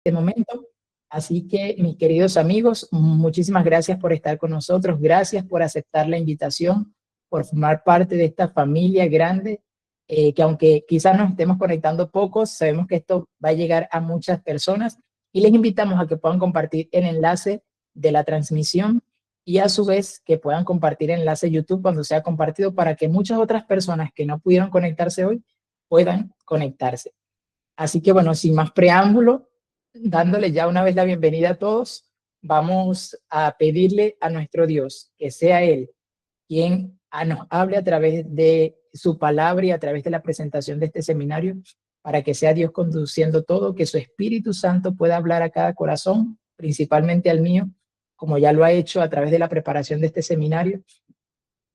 este momento. Así que, mis queridos amigos, muchísimas gracias por estar con nosotros, gracias por aceptar la invitación, por formar parte de esta familia grande, que aunque quizás nos estemos conectando pocos, sabemos que esto va a llegar a muchas personas y les invitamos a que puedan compartir el enlace de la transmisión y a su vez que puedan compartir el enlace de YouTube cuando sea compartido para que muchas otras personas que no pudieron conectarse hoy puedan conectarse. Así que bueno, sin más preámbulo, dándole ya una vez la bienvenida a todos, vamos a pedirle a nuestro Dios que sea Él quien nos hable a través de su palabra y a través de la presentación de este seminario, para que sea Dios conduciendo todo, que su Espíritu Santo pueda hablar a cada corazón, principalmente al mío, como ya lo ha hecho a través de la preparación de este seminario,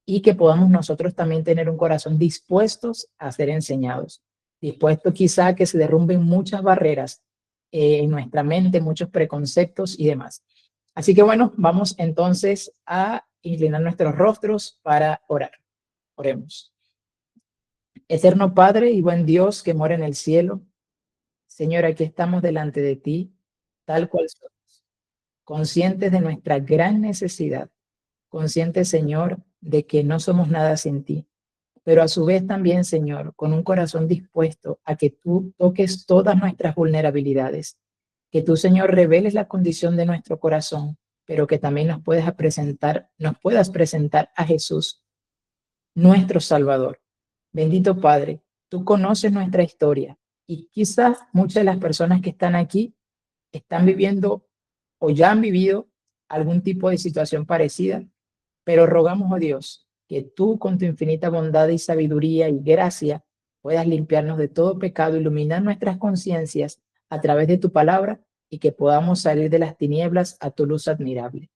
y que podamos nosotros también tener un corazón dispuestos a ser enseñados, dispuestos quizá a que se derrumben muchas barreras en nuestra mente, muchos preconceptos y demás. Así que bueno, vamos entonces a inclinar nuestros rostros para orar. Oremos. Eterno Padre y buen Dios que mora en el cielo, Señor, aquí estamos delante de ti, tal cual somos, conscientes de nuestra gran necesidad, conscientes, Señor, de que no somos nada sin ti, pero a su vez también, Señor, con un corazón dispuesto a que tú toques todas nuestras vulnerabilidades, que tú, Señor, reveles la condición de nuestro corazón, pero que también nos puedas presentar a Jesús, nuestro Salvador. Bendito Padre, tú conoces nuestra historia y quizás muchas de las personas que están aquí están viviendo o ya han vivido algún tipo de situación parecida, pero rogamos a Dios que tú con tu infinita bondad y sabiduría y gracia puedas limpiarnos de todo pecado, iluminar nuestras conciencias a través de tu palabra y que podamos salir de las tinieblas a tu luz admirable.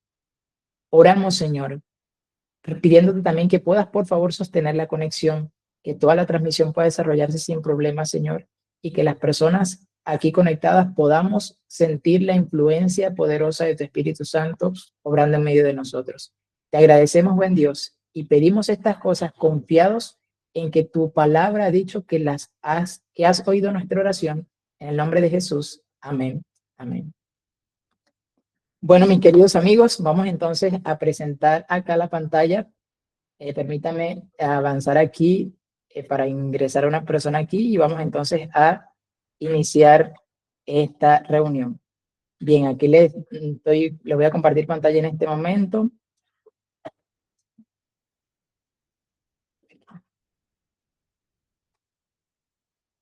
Oramos, Señor, pidiéndote también que puedas, por favor, sostener la conexión, que toda la transmisión pueda desarrollarse sin problemas, Señor, y que las personas aquí conectadas podamos sentir la influencia poderosa de tu Espíritu Santo obrando en medio de nosotros. Te agradecemos, buen Dios, y pedimos estas cosas confiados en que tu palabra ha dicho que has oído nuestra oración. En el nombre de Jesús. Amén. Amén. Bueno, mis queridos amigos, vamos entonces a presentar acá la pantalla. Permítame avanzar aquí para ingresar a una persona aquí y vamos entonces a iniciar esta reunión. Bien, aquí les voy a compartir pantalla en este momento.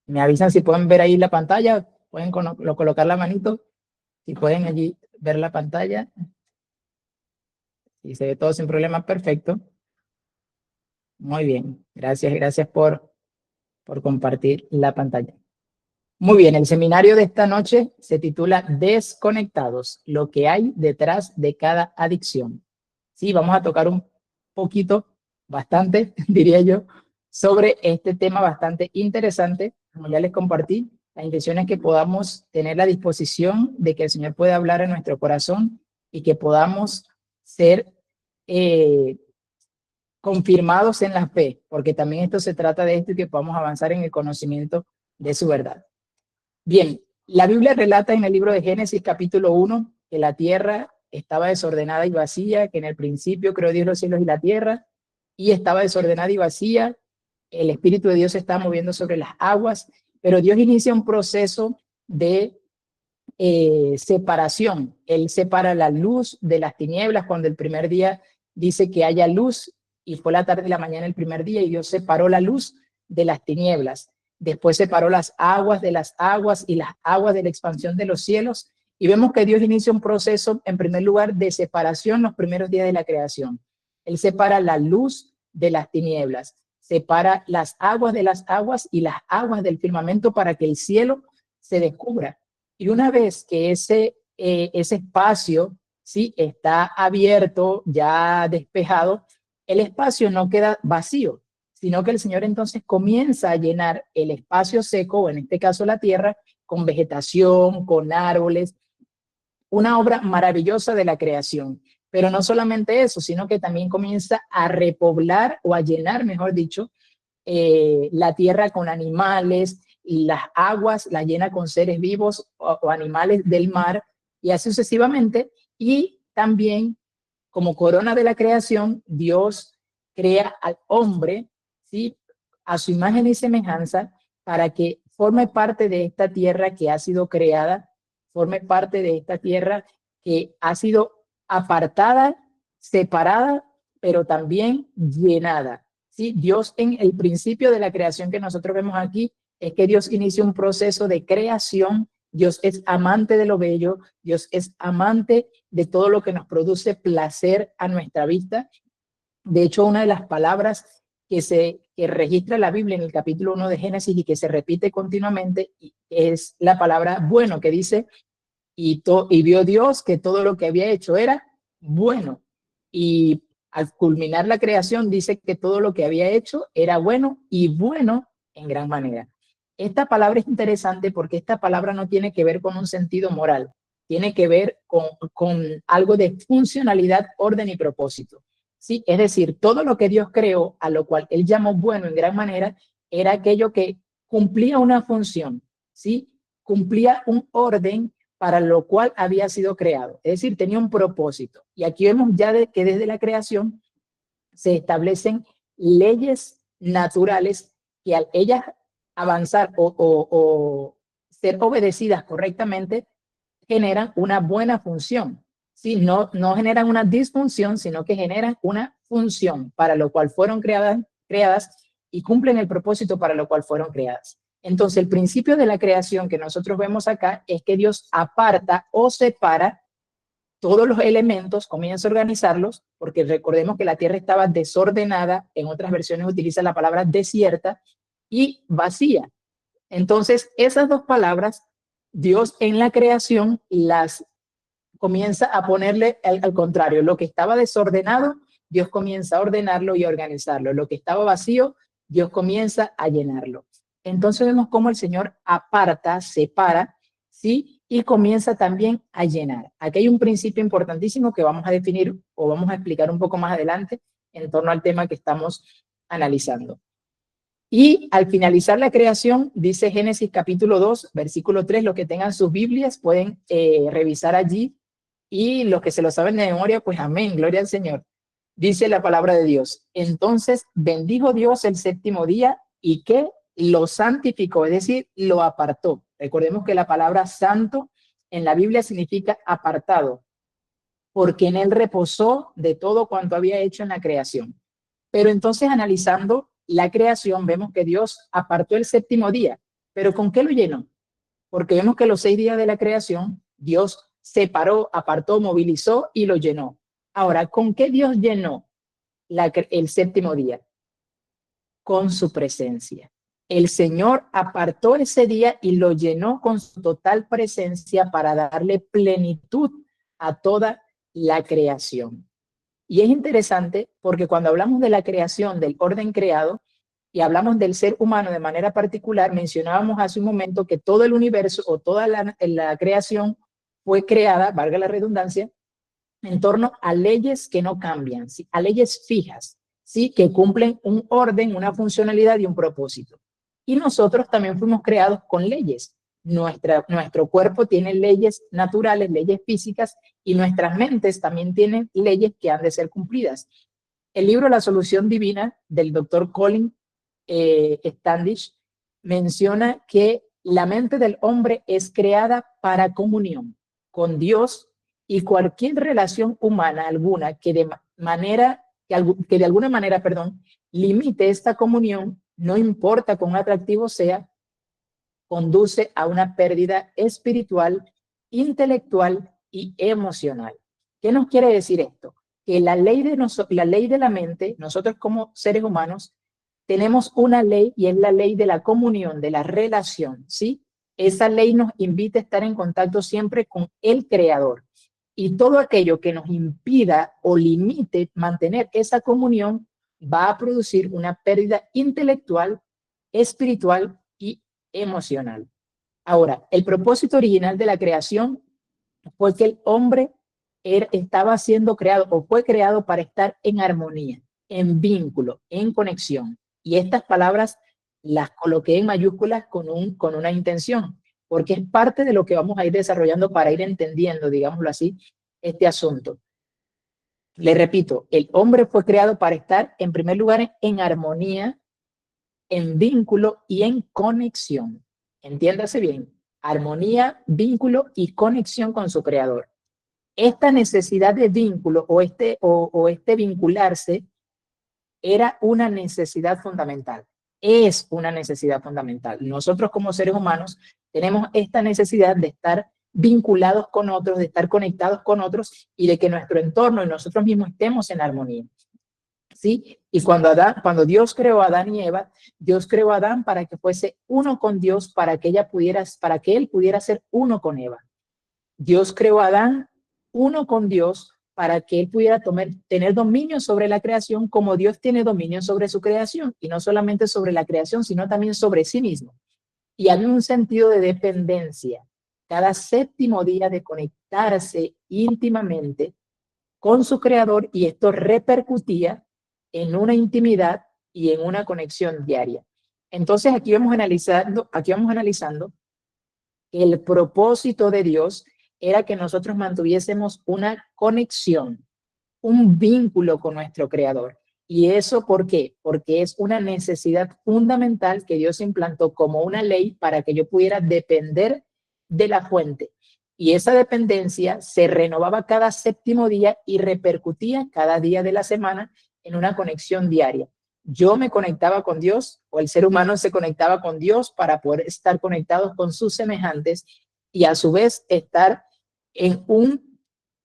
Me avisan si pueden ver ahí la pantalla, pueden colocar la manito, si pueden allí ver la pantalla. Si se ve todo sin problema, perfecto. Muy bien, gracias por compartir la pantalla. Muy bien, el seminario de esta noche se titula Desconectados, lo que hay detrás de cada adicción. Sí, vamos a tocar un poquito, bastante, diría yo, sobre este tema bastante interesante. Como ya les compartí, la intención es que podamos tener la disposición de que el Señor pueda hablar en nuestro corazón y que podamos ser confirmados en la fe, porque también esto se trata de esto y que podamos avanzar en el conocimiento de su verdad. Bien, la Biblia relata en el libro de Génesis capítulo 1 que la tierra estaba desordenada y vacía, que en el principio creó Dios los cielos y la tierra, y estaba desordenada y vacía, el Espíritu de Dios se estaba moviendo sobre las aguas, pero Dios inicia un proceso de separación. Él separa la luz de las tinieblas cuando el primer día dice que haya luz, y fue la tarde y la mañana el primer día, y Dios separó la luz de las tinieblas. Después separó las aguas de las aguas y las aguas de la expansión de los cielos. Y vemos que Dios inicia un proceso, en primer lugar, de separación los primeros días de la creación. Él separa la luz de las tinieblas, separa las aguas de las aguas y las aguas del firmamento para que el cielo se descubra. Y una vez que ese espacio sí está abierto, ya despejado, el espacio no queda vacío, sino que el Señor entonces comienza a llenar el espacio seco, o en este caso la tierra, con vegetación, con árboles, una obra maravillosa de la creación. Pero no solamente eso, sino que también comienza a repoblar o a llenar, mejor dicho, la tierra con animales, las aguas, las llena con seres vivos o animales del mar, y así sucesivamente. Y también, como corona de la creación, Dios crea al hombre, ¿sí?, a su imagen y semejanza, para que forme parte de esta tierra que ha sido creada, forme parte de esta tierra que ha sido apartada, separada, pero también llenada. ¿Sí? Dios, en el principio de la creación que nosotros vemos aquí, es que Dios inicia un proceso de creación. Dios es amante de lo bello, Dios es amante de todo lo que nos produce placer a nuestra vista. De hecho, una de las palabras que registra la Biblia en el capítulo 1 de Génesis y que se repite continuamente es la palabra bueno, que dice, y vio Dios que todo lo que había hecho era bueno. Y al culminar la creación dice que todo lo que había hecho era bueno, y bueno en gran manera. Esta palabra es interesante porque esta palabra no tiene que ver con un sentido moral, tiene que ver con algo de funcionalidad, orden y propósito. ¿Sí? Es decir, todo lo que Dios creó, a lo cual él llamó bueno en gran manera, era aquello que cumplía una función, ¿sí? Cumplía un orden para lo cual había sido creado. Es decir, tenía un propósito. Y aquí vemos ya que desde la creación se establecen leyes naturales que al ellas avanzar o ser obedecidas correctamente, generan una buena función. ¿Sí? No generan una disfunción, sino que generan una función para lo cual fueron creadas y cumplen el propósito para lo cual fueron creadas. Entonces, el principio de la creación que nosotros vemos acá es que Dios aparta o separa todos los elementos, comienza a organizarlos, porque recordemos que la tierra estaba desordenada, en otras versiones utiliza la palabra desierta, y vacía. Entonces, esas dos palabras, Dios en la creación las comienza a ponerle al contrario. Lo que estaba desordenado, Dios comienza a ordenarlo y a organizarlo. Lo que estaba vacío, Dios comienza a llenarlo. Entonces vemos cómo el Señor aparta, separa, ¿sí? Y comienza también a llenar. Aquí hay un principio importantísimo que vamos a definir o vamos a explicar un poco más adelante en torno al tema que estamos analizando. Y al finalizar la creación, dice Génesis capítulo 2, versículo 3, los que tengan sus Biblias pueden revisar allí, y los que se lo saben de memoria, pues amén, gloria al Señor. Dice la palabra de Dios: entonces bendijo Dios el séptimo día y que lo santificó, es decir, lo apartó. Recordemos que la palabra santo en la Biblia significa apartado, porque en él reposó de todo cuanto había hecho en la creación. Pero entonces, analizando la creación, vemos que Dios apartó el séptimo día. ¿Pero con qué lo llenó? Porque vemos que los 6 días de la creación, Dios separó, apartó, movilizó y lo llenó. Ahora, ¿con qué Dios llenó el séptimo día? Con su presencia. El Señor apartó ese día y lo llenó con su total presencia para darle plenitud a toda la creación. Y es interesante porque cuando hablamos de la creación, del orden creado, y hablamos del ser humano de manera particular, mencionábamos hace un momento que todo el universo o toda la creación fue creada, valga la redundancia, en torno a leyes que no cambian, ¿sí? A leyes fijas, ¿sí? Que cumplen un orden, una funcionalidad y un propósito. Y nosotros también fuimos creados con leyes. Nuestro cuerpo tiene leyes naturales, leyes físicas, y nuestras mentes también tienen leyes que han de ser cumplidas. El libro La Solución Divina del doctor Colin Standish menciona que la mente del hombre es creada para comunión con Dios, y cualquier relación humana alguna que de alguna manera, limite esta comunión, no importa cuán atractivo sea, conduce a una pérdida espiritual, intelectual y emocional. ¿Qué nos quiere decir esto? Que la ley de la mente, nosotros como seres humanos, tenemos una ley, y es la ley de la comunión, de la relación, ¿sí? Esa ley nos invita a estar en contacto siempre con el Creador. Y todo aquello que nos impida o limite mantener esa comunión va a producir una pérdida intelectual, espiritual y emocional. Ahora, el propósito original de la creación fue que el hombre estaba siendo creado o fue creado para estar en armonía, en vínculo, en conexión. Y estas palabras las coloqué en mayúsculas con una intención, porque es parte de lo que vamos a ir desarrollando para ir entendiendo, digámoslo así, este asunto. Le repito, el hombre fue creado para estar, en primer lugar, en armonía, en vínculo y en conexión. Entiéndase bien, armonía, vínculo y conexión con su creador. Esta necesidad de vínculo o este vincularse era una necesidad fundamental. Es una necesidad fundamental. Nosotros como seres humanos tenemos esta necesidad de estar vinculados con otros, de estar conectados con otros y de que nuestro entorno y nosotros mismos estemos en armonía. ¿Sí? Y cuando Dios creó a Adán y Eva, Dios creó a Adán para que fuese uno con Dios, para que él pudiera ser uno con Eva. Dios creó a Adán uno con Dios para que él pudiera tener dominio sobre la creación como Dios tiene dominio sobre su creación, y no solamente sobre la creación, sino también sobre sí mismo. Y había un sentido de dependencia, cada séptimo día de conectarse íntimamente con su creador, y esto repercutía en una intimidad y en una conexión diaria. Entonces aquí vamos analizando que el propósito de Dios era que nosotros mantuviésemos una conexión, un vínculo con nuestro creador. ¿Y eso por qué? Porque es una necesidad fundamental que Dios implantó como una ley para que yo pudiera depender de la fuente. Y esa dependencia se renovaba cada séptimo día y repercutía cada día de la semana en una conexión diaria. Yo me conectaba con Dios, o el ser humano se conectaba con Dios para poder estar conectados con sus semejantes y a su vez estar en un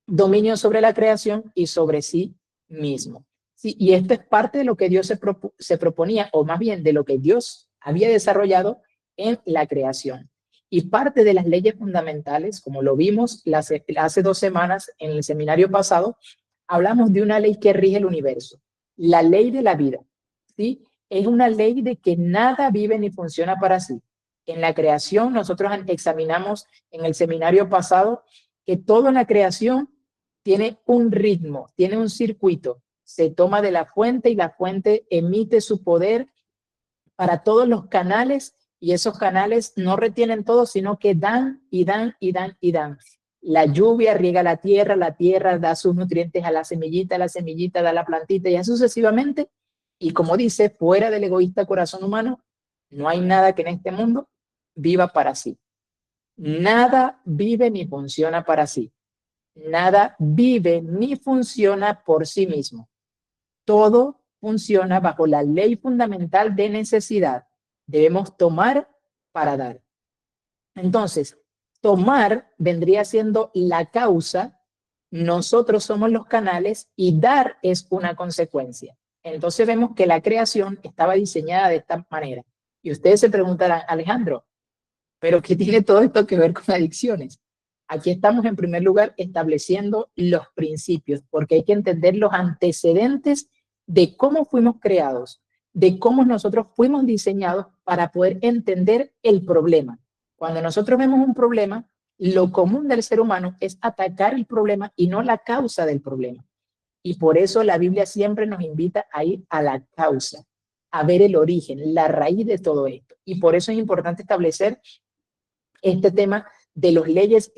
dominio sobre la creación y sobre sí mismo. Sí, y esto es parte de lo que Dios se proponía, o más bien de lo que Dios había desarrollado en la creación. Y parte de las leyes fundamentales, como lo vimos hace 2 semanas en el seminario pasado, hablamos de una ley que rige el universo, la ley de la vida. ¿Sí? Es una ley de que nada vive ni funciona para sí. En la creación, nosotros examinamos en el seminario pasado que todo en la creación tiene un ritmo, tiene un circuito. Se toma de la fuente y la fuente emite su poder para todos los canales, y esos canales no retienen todo, sino que dan y dan y dan y dan. La lluvia riega la tierra da sus nutrientes a la semillita da la plantita, y así sucesivamente. Y como dice, fuera del egoísta corazón humano, no hay nada que en este mundo viva para sí. Nada vive ni funciona para sí. Nada vive ni funciona por sí mismo. Todo funciona bajo la ley fundamental de necesidad. Debemos tomar para dar. Entonces, tomar vendría siendo la causa, nosotros somos los canales y dar es una consecuencia. Entonces vemos que la creación estaba diseñada de esta manera. Y ustedes se preguntarán, Alejandro, ¿pero qué tiene todo esto que ver con adicciones? Aquí estamos en primer lugar estableciendo los principios, porque hay que entender los antecedentes de cómo fuimos creados, de cómo nosotros fuimos diseñados para poder entender el problema. Cuando nosotros vemos un problema, lo común del ser humano es atacar el problema y no la causa del problema. Y por eso la Biblia siempre nos invita a ir a la causa, a ver el origen, la raíz de todo esto. Y por eso es importante establecer este tema de las leyes,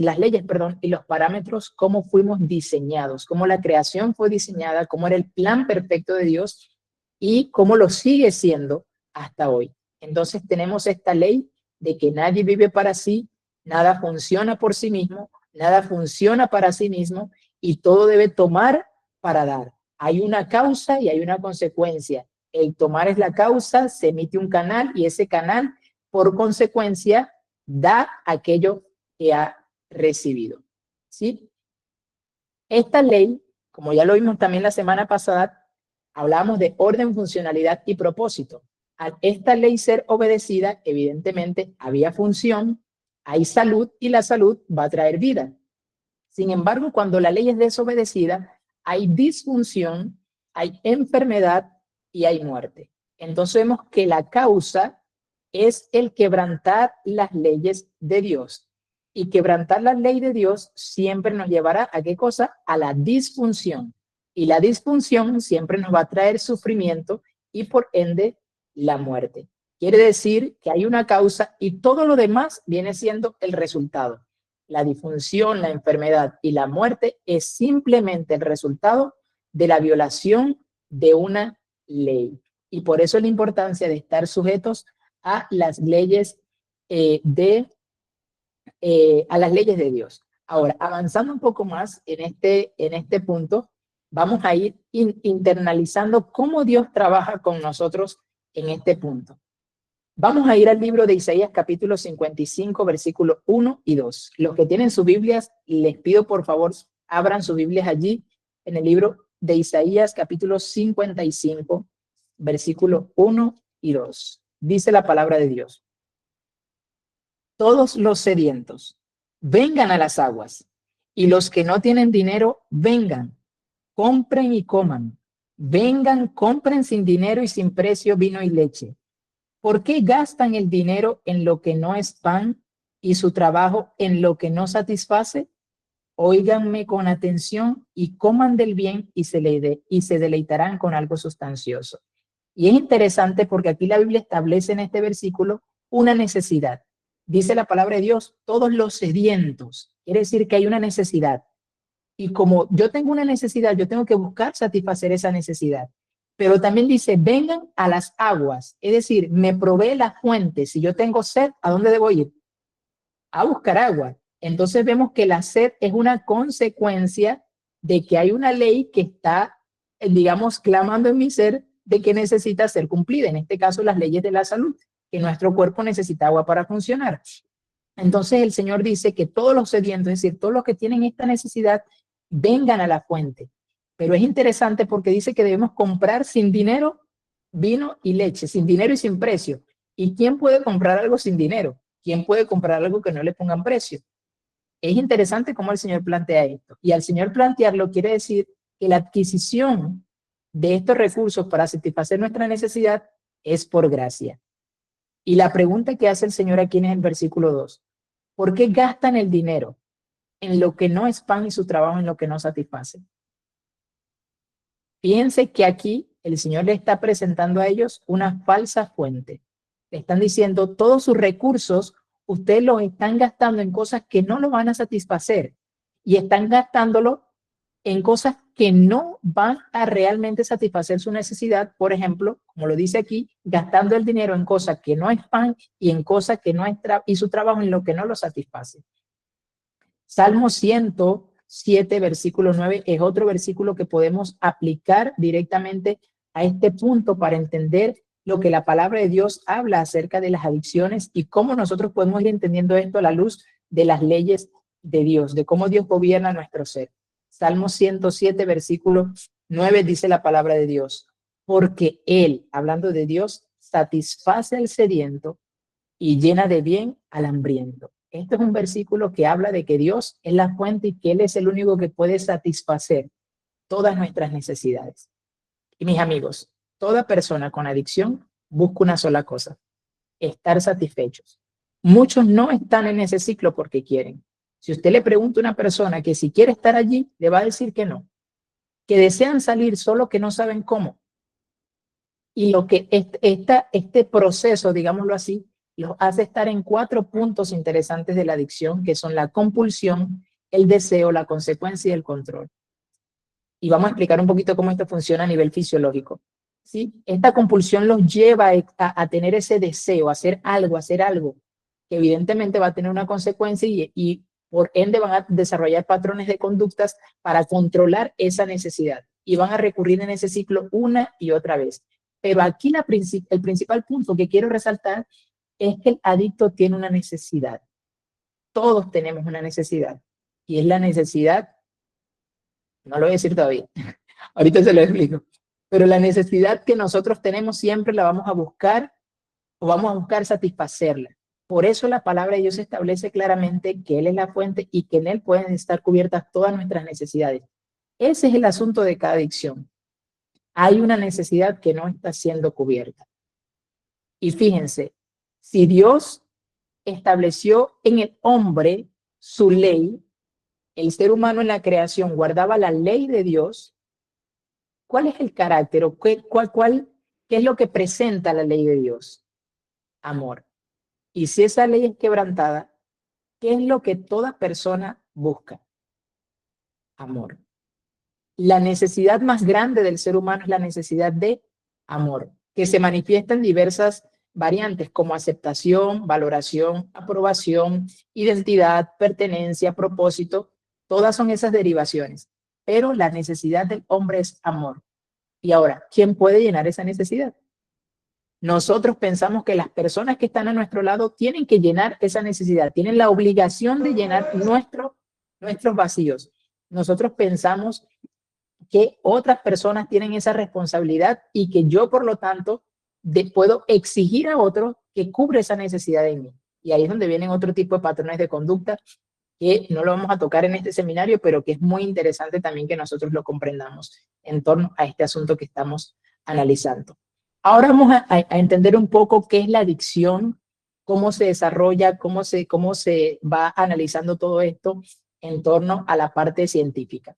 y los parámetros, cómo fuimos diseñados, cómo la creación fue diseñada, cómo era el plan perfecto de Dios y cómo lo sigue siendo hasta hoy. Entonces tenemos esta ley de que nadie vive para sí, nada funciona por sí mismo, nada funciona para sí mismo, y todo debe tomar para dar. Hay una causa y hay una consecuencia. El tomar es la causa, se emite un canal y ese canal, por consecuencia, da aquello que ha recibido. ¿Sí? Esta ley, como ya lo vimos también la semana pasada, hablamos de orden, funcionalidad y propósito. Al esta ley ser obedecida, evidentemente había función, hay salud, y la salud va a traer vida. Sin embargo, cuando la ley es desobedecida, hay disfunción, hay enfermedad y hay muerte. Entonces vemos que la causa es el quebrantar las leyes de Dios. Y quebrantar la ley de Dios siempre nos llevará ¿a qué cosa? A la disfunción. Y la disfunción siempre nos va a traer sufrimiento y por ende la muerte. Quiere decir que hay una causa y todo lo demás viene siendo el resultado. La disfunción, la enfermedad y la muerte es simplemente el resultado de la violación de una ley. Y por eso la importancia de estar sujetos a las leyes a las leyes de Dios. Ahora, avanzando un poco más en este punto, vamos a ir internalizando cómo Dios trabaja con nosotros en este punto. Vamos a ir al libro de Isaías capítulo 55, versículos 1 y 2. Los que tienen sus Biblias, les pido por favor, abran sus Biblias allí en el libro de Isaías capítulo 55, versículos 1 y 2. Dice la palabra de Dios: todos los sedientos, vengan a las aguas, y los que no tienen dinero, vengan, compren y coman. Vengan, compren sin dinero y sin precio vino y leche. ¿Por qué gastan el dinero en lo que no es pan y su trabajo en lo que no satisface? Óiganme con atención y coman del bien y se deleitarán con algo sustancioso. Y es interesante porque aquí la Biblia establece en este versículo una necesidad. Dice la palabra de Dios, todos los sedientos. Quiere decir que hay una necesidad. Y como yo tengo una necesidad, yo tengo que buscar satisfacer esa necesidad. Pero también dice, vengan a las aguas. Es decir, me provee la fuente. Si yo tengo sed, ¿a dónde debo ir? A buscar agua. Entonces vemos que la sed es una consecuencia de que hay una ley que está, digamos, clamando en mi ser de que necesita ser cumplida. En este caso, las leyes de la salud, que nuestro cuerpo necesita agua para funcionar. Entonces el Señor dice que todos los sedientos, es decir, todos los que tienen esta necesidad, vengan a la fuente. Pero es interesante porque dice que debemos comprar sin dinero vino y leche, sin dinero y sin precio. ¿Y quién puede comprar algo sin dinero? ¿Quién puede comprar algo que no le pongan precio? Es interesante cómo el Señor plantea esto. Y al Señor plantearlo quiere decir que la adquisición de estos recursos para satisfacer nuestra necesidad es por gracia. Y la pregunta que hace el Señor aquí en el versículo 2, ¿por qué gastan el dinero en lo que no es pan y su trabajo en lo que no satisface? Fíjense que aquí el Señor le está presentando a ellos una falsa fuente. Le están diciendo todos sus recursos, ustedes los están gastando en cosas que no lo van a satisfacer y están gastándolo en cosas que no van a realmente satisfacer su necesidad. Por ejemplo, como lo dice aquí, gastando el dinero en cosas que no es pan y en cosas que no es y su trabajo en lo que no lo satisface. Salmo 107, versículo 9, es otro versículo que podemos aplicar directamente a este punto para entender lo que la palabra de Dios habla acerca de las adicciones y cómo nosotros podemos ir entendiendo esto a la luz de las leyes de Dios, de cómo Dios gobierna nuestro ser. Salmo 107, versículo 9, dice la palabra de Dios: porque Él, hablando de Dios, satisface al sediento y llena de bien al hambriento. Este es un versículo que habla de que Dios es la fuente y que Él es el único que puede satisfacer todas nuestras necesidades. Y mis amigos, toda persona con adicción busca una sola cosa: estar satisfechos. Muchos no están en ese ciclo porque quieren. Si usted le pregunta a una persona que si quiere estar allí, le va a decir que no, que desean salir, solo que no saben cómo. Y lo que este proceso, digámoslo así, los hace estar en 4 puntos interesantes de la adicción, que son la compulsión, el deseo, la consecuencia y el control. Y vamos a explicar un poquito cómo esto funciona a nivel fisiológico. ¿Sí? Esta compulsión los lleva a tener ese deseo, a hacer algo, que evidentemente va a tener una consecuencia y por ende van a desarrollar patrones de conductas para controlar esa necesidad. Y van a recurrir en ese ciclo una y otra vez. Pero aquí el principal punto que quiero resaltar es que el adicto tiene una necesidad. Todos tenemos una necesidad. Y es la necesidad, no lo voy a decir todavía, ahorita se lo explico, pero la necesidad que nosotros tenemos siempre la vamos a buscar o vamos a buscar satisfacerla. Por eso la palabra de Dios establece claramente que Él es la fuente y que en Él pueden estar cubiertas todas nuestras necesidades. Ese es el asunto de cada adicción. Hay una necesidad que no está siendo cubierta. Y fíjense, si Dios estableció en el hombre su ley, el ser humano en la creación guardaba la ley de Dios, ¿cuál es el carácter o qué es lo que presenta la ley de Dios? amor. Y si esa ley es quebrantada, ¿qué es lo que toda persona busca? Amor. La necesidad más grande del ser humano es la necesidad de amor, que se manifiesta en diversas variantes como aceptación, valoración, aprobación, identidad, pertenencia, propósito. Todas son esas derivaciones. Pero la necesidad del hombre es amor. Y ahora, ¿quién puede llenar esa necesidad? Nosotros pensamos que las personas que están a nuestro lado tienen que llenar esa necesidad, tienen la obligación de llenar nuestros vacíos. Nosotros pensamos que otras personas tienen esa responsabilidad y que yo, por lo tanto, puedo exigir a otros que cubra esa necesidad en mí. Y ahí es donde vienen otro tipo de patrones de conducta que no lo vamos a tocar en este seminario, pero que es muy interesante también que nosotros lo comprendamos en torno a este asunto que estamos analizando. Ahora vamos a entender un poco qué es la adicción, cómo se desarrolla, cómo se va analizando todo esto en torno a la parte científica.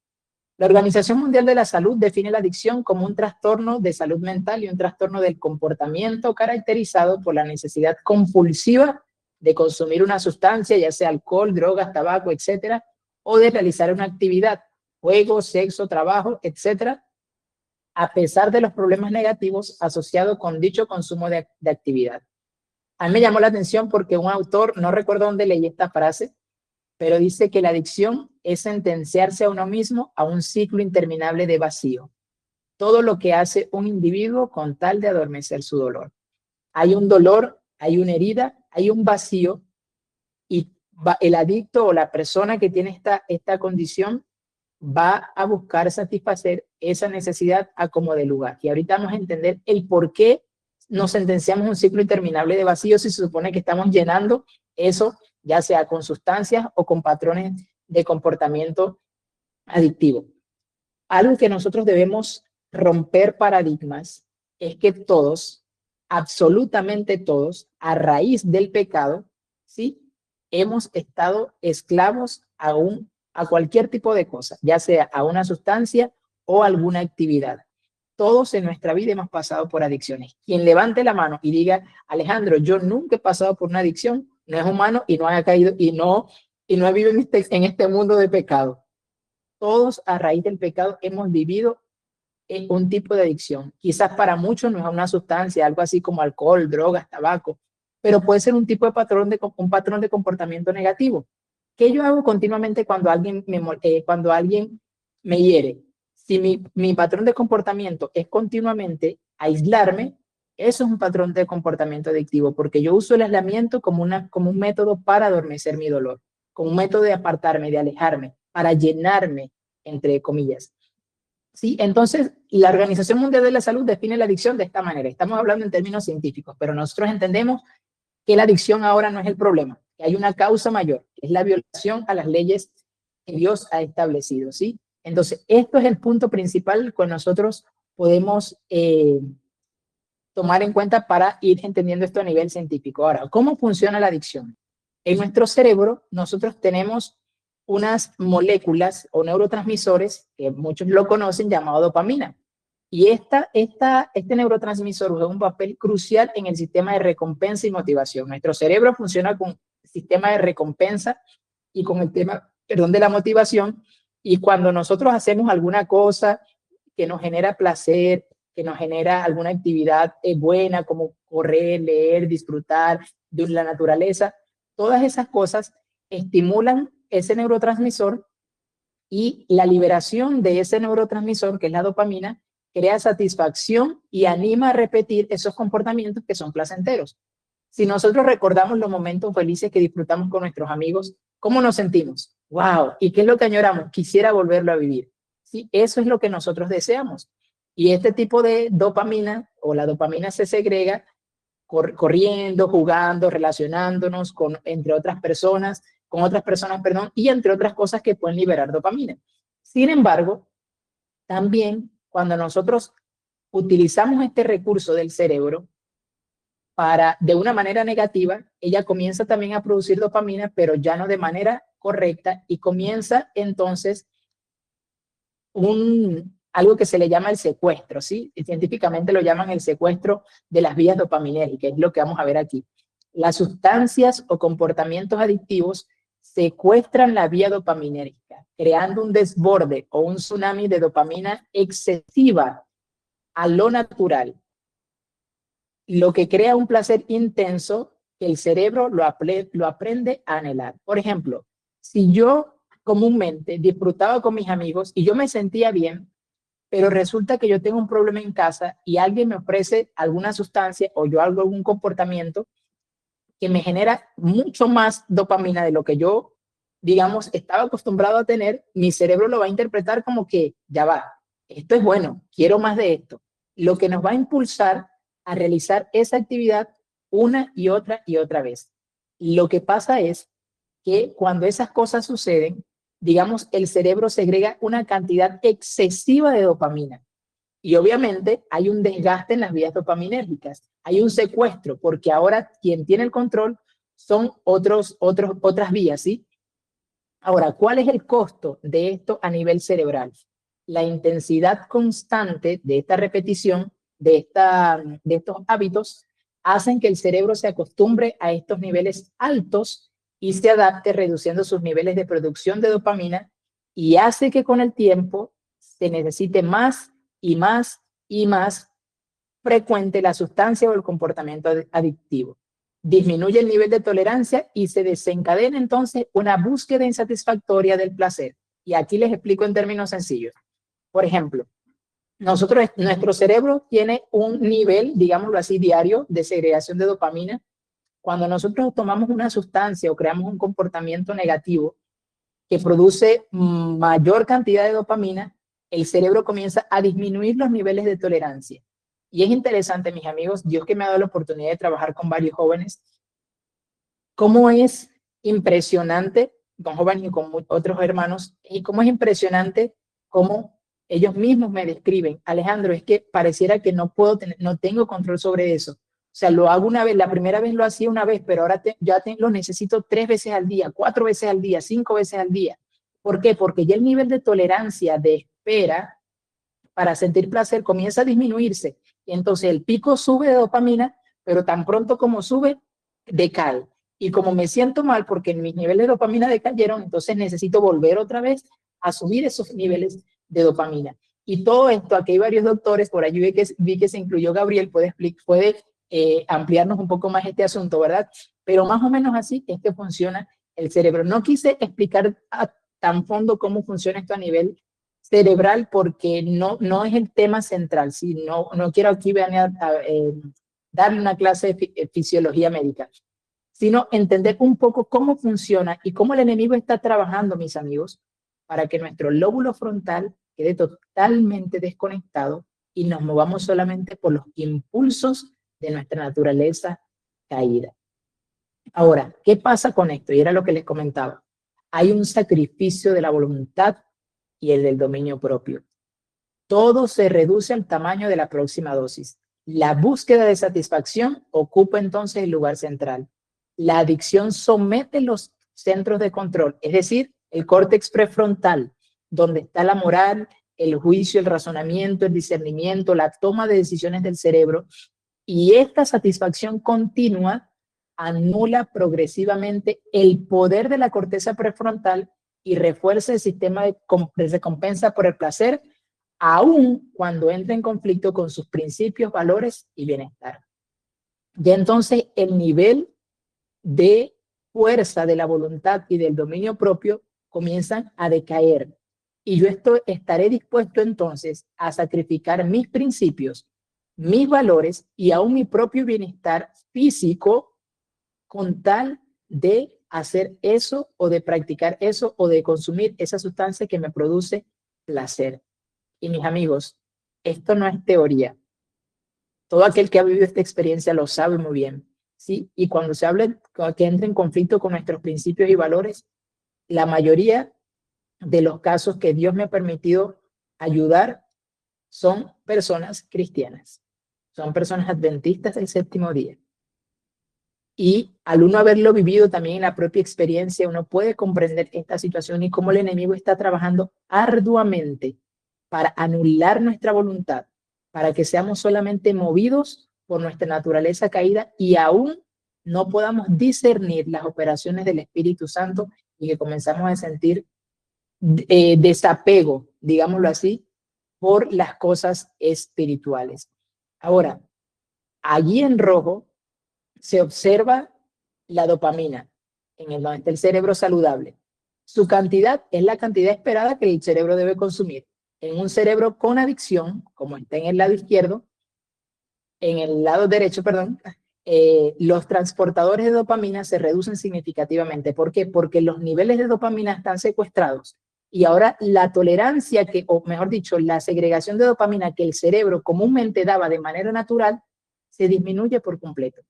La Organización Mundial de la Salud define la adicción como un trastorno de salud mental y un trastorno del comportamiento caracterizado por la necesidad compulsiva de consumir una sustancia, ya sea alcohol, drogas, tabaco, etcétera, o de realizar una actividad, juego, sexo, trabajo, etcétera, a pesar de los problemas negativos asociados con dicho consumo de actividad. A mí me llamó la atención porque un autor, no recuerdo dónde leí esta frase, pero dice que la adicción es sentenciarse a uno mismo a un ciclo interminable de vacío. Todo lo que hace un individuo con tal de adormecer su dolor. Hay un dolor, hay una herida, hay un vacío y el adicto o la persona que tiene esta condición va a buscar satisfacer esa necesidad a como de lugar. Y ahorita vamos a entender el por qué nos sentenciamos a un ciclo interminable de vacío si se supone que estamos llenando eso, ya sea con sustancias o con patrones de comportamiento adictivo. Algo que nosotros debemos romper paradigmas es que todos, absolutamente todos, a raíz del pecado, ¿sí? Hemos estado esclavos a cualquier tipo de cosa, ya sea a una sustancia o alguna actividad. Todos en nuestra vida hemos pasado por adicciones. Quien levante la mano y diga, Alejandro, yo nunca he pasado por una adicción, no es humano y no haya caído y no ha vivido en este mundo de pecado. Todos a raíz del pecado hemos vivido en un tipo de adicción. Quizás para muchos no es una sustancia, algo así como alcohol, drogas, tabaco, pero puede ser un tipo de patrón de comportamiento negativo. ¿Qué yo hago continuamente cuando alguien me hiere? Si mi patrón de comportamiento es continuamente aislarme, eso es un patrón de comportamiento adictivo, porque yo uso el aislamiento como un método para adormecer mi dolor, como un método de apartarme, de alejarme, para llenarme, entre comillas. Sí, entonces la Organización Mundial de la Salud define la adicción de esta manera. Estamos hablando en términos científicos, pero nosotros entendemos que la adicción ahora no es el problema, que hay una causa mayor, que es la violación a las leyes que Dios ha establecido, ¿sí? Entonces, esto es el punto principal que nosotros podemos tomar en cuenta para ir entendiendo esto a nivel científico. Ahora, ¿cómo funciona la adicción? En nuestro cerebro, nosotros tenemos unas moléculas o neurotransmisores, que muchos lo conocen, llamado dopamina. Y este neurotransmisor juega un papel crucial en el sistema de recompensa y motivación. Nuestro cerebro funciona con el sistema de recompensa y con el tema, de la motivación. Y cuando nosotros hacemos alguna cosa que nos genera placer, que nos genera alguna actividad buena, como correr, leer, disfrutar de la naturaleza, todas esas cosas estimulan ese neurotransmisor y la liberación de ese neurotransmisor, que es la dopamina, crea satisfacción y anima a repetir esos comportamientos que son placenteros. Si nosotros recordamos los momentos felices que disfrutamos con nuestros amigos, ¿cómo nos sentimos? ¡Wow! ¿Y qué es lo que añoramos? Quisiera volverlo a vivir. Sí, eso es lo que nosotros deseamos. Y este tipo de dopamina o la dopamina se segrega corriendo, jugando, relacionándonos entre otras personas, y entre otras cosas que pueden liberar dopamina. Sin embargo, también cuando nosotros utilizamos este recurso del cerebro de una manera negativa, ella comienza también a producir dopamina, pero ya no de manera correcta, y comienza entonces algo que se le llama el secuestro, ¿sí? Y científicamente lo llaman el secuestro de las vías dopaminérgicas, es lo que vamos a ver aquí. Las sustancias o comportamientos adictivos secuestran la vía dopaminérgica, creando un desborde o un tsunami de dopamina excesiva a lo natural, lo que crea un placer intenso que el cerebro lo aprende a anhelar. Por ejemplo, si yo comúnmente disfrutaba con mis amigos y yo me sentía bien, pero resulta que yo tengo un problema en casa y alguien me ofrece alguna sustancia o yo hago algún comportamiento que me genera mucho más dopamina de lo que yo, digamos, estaba acostumbrado a tener, mi cerebro lo va a interpretar como que ya va, esto es bueno, quiero más de esto. Lo que nos va a impulsar a realizar esa actividad una y otra vez. Lo que pasa es que cuando esas cosas suceden, digamos, el cerebro segrega una cantidad excesiva de dopamina. Y obviamente hay un desgaste en las vías dopaminérgicas, hay un secuestro, porque ahora quien tiene el control son otras vías, ¿sí? Ahora, ¿cuál es el costo de esto a nivel cerebral? La intensidad constante de esta repetición, de estos hábitos, hacen que el cerebro se acostumbre a estos niveles altos y se adapte reduciendo sus niveles de producción de dopamina y hace que con el tiempo se necesite más y más y más frecuente la sustancia o el comportamiento adictivo. Disminuye el nivel de tolerancia y se desencadena entonces una búsqueda insatisfactoria del placer. Y aquí les explico en términos sencillos. Por ejemplo, nuestro cerebro tiene un nivel, digámoslo así, diario de segregación de dopamina. Cuando nosotros tomamos una sustancia o creamos un comportamiento negativo que produce mayor cantidad de dopamina, el cerebro comienza a disminuir los niveles de tolerancia. Y es interesante, mis amigos, Dios que me ha dado la oportunidad de trabajar con varios jóvenes, cómo es impresionante, con jóvenes y con otros hermanos, y cómo es impresionante cómo ellos mismos me describen, Alejandro, es que pareciera que no puedo tener, no tengo control sobre eso. O sea, lo hago una vez, la primera vez lo hacía una vez, pero ahora lo necesito 3 veces al día, 4 veces al día, 5 veces al día. ¿Por qué? Porque ya el nivel de tolerancia, de espera para sentir placer comienza a disminuirse. Y entonces el pico sube de dopamina, pero tan pronto como sube, decae. Y como me siento mal porque mis niveles de dopamina decayeron, entonces necesito volver otra vez a subir esos niveles de dopamina. Y todo esto, aquí hay varios doctores, por allí vi que se incluyó Gabriel, puede ampliarnos un poco más este asunto, ¿verdad? Pero más o menos así es que funciona el cerebro. No quise explicar a tan fondo cómo funciona esto a nivel cerebral porque no es el tema central, ¿sí? No quiero aquí darle una clase de fisiología médica, sino entender un poco cómo funciona y cómo el enemigo está trabajando, mis amigos, para que nuestro lóbulo frontal quede totalmente desconectado y nos movamos solamente por los impulsos de nuestra naturaleza caída. Ahora, ¿qué pasa con esto? Y era lo que les comentaba. Hay un sacrificio de la voluntad y el del dominio propio. Todo se reduce al tamaño de la próxima dosis. La búsqueda de satisfacción ocupa entonces el lugar central. La adicción somete los centros de control, es decir, el córtex prefrontal, donde está la moral, el juicio, el razonamiento, el discernimiento, la toma de decisiones del cerebro. Y esta satisfacción continua anula progresivamente el poder de la corteza prefrontal y refuerza el sistema de recompensa por el placer, aun cuando entra en conflicto con sus principios, valores y bienestar. Ya entonces el nivel de fuerza de la voluntad y del dominio propio comienzan a decaer. Y yo estaré dispuesto entonces a sacrificar mis principios, mis valores y aún mi propio bienestar físico con tal de hacer eso o de practicar eso o de consumir esa sustancia que me produce placer. Y mis amigos, esto no es teoría. Todo aquel que ha vivido esta experiencia lo sabe muy bien, ¿sí? Y cuando se habla que entra en conflicto con nuestros principios y valores, la mayoría de los casos que Dios me ha permitido ayudar son personas cristianas, son personas adventistas del séptimo día. Y al uno haberlo vivido también en la propia experiencia, uno puede comprender esta situación y cómo el enemigo está trabajando arduamente para anular nuestra voluntad, para que seamos solamente movidos por nuestra naturaleza caída y aún no podamos discernir las operaciones del Espíritu Santo y que comenzamos a sentir desapego, digámoslo así, por las cosas espirituales. Ahora, allí en rojo se observa la dopamina, en el donde está el cerebro saludable. Su cantidad es la cantidad esperada que el cerebro debe consumir. En un cerebro con adicción, como está en el lado izquierdo, en el lado derecho, perdón, los transportadores de dopamina se reducen significativamente. ¿Por qué? Porque los niveles de dopamina están secuestrados y ahora la tolerancia que, o mejor dicho, la segregación de dopamina que el cerebro comúnmente daba de manera natural, se disminuye por completo.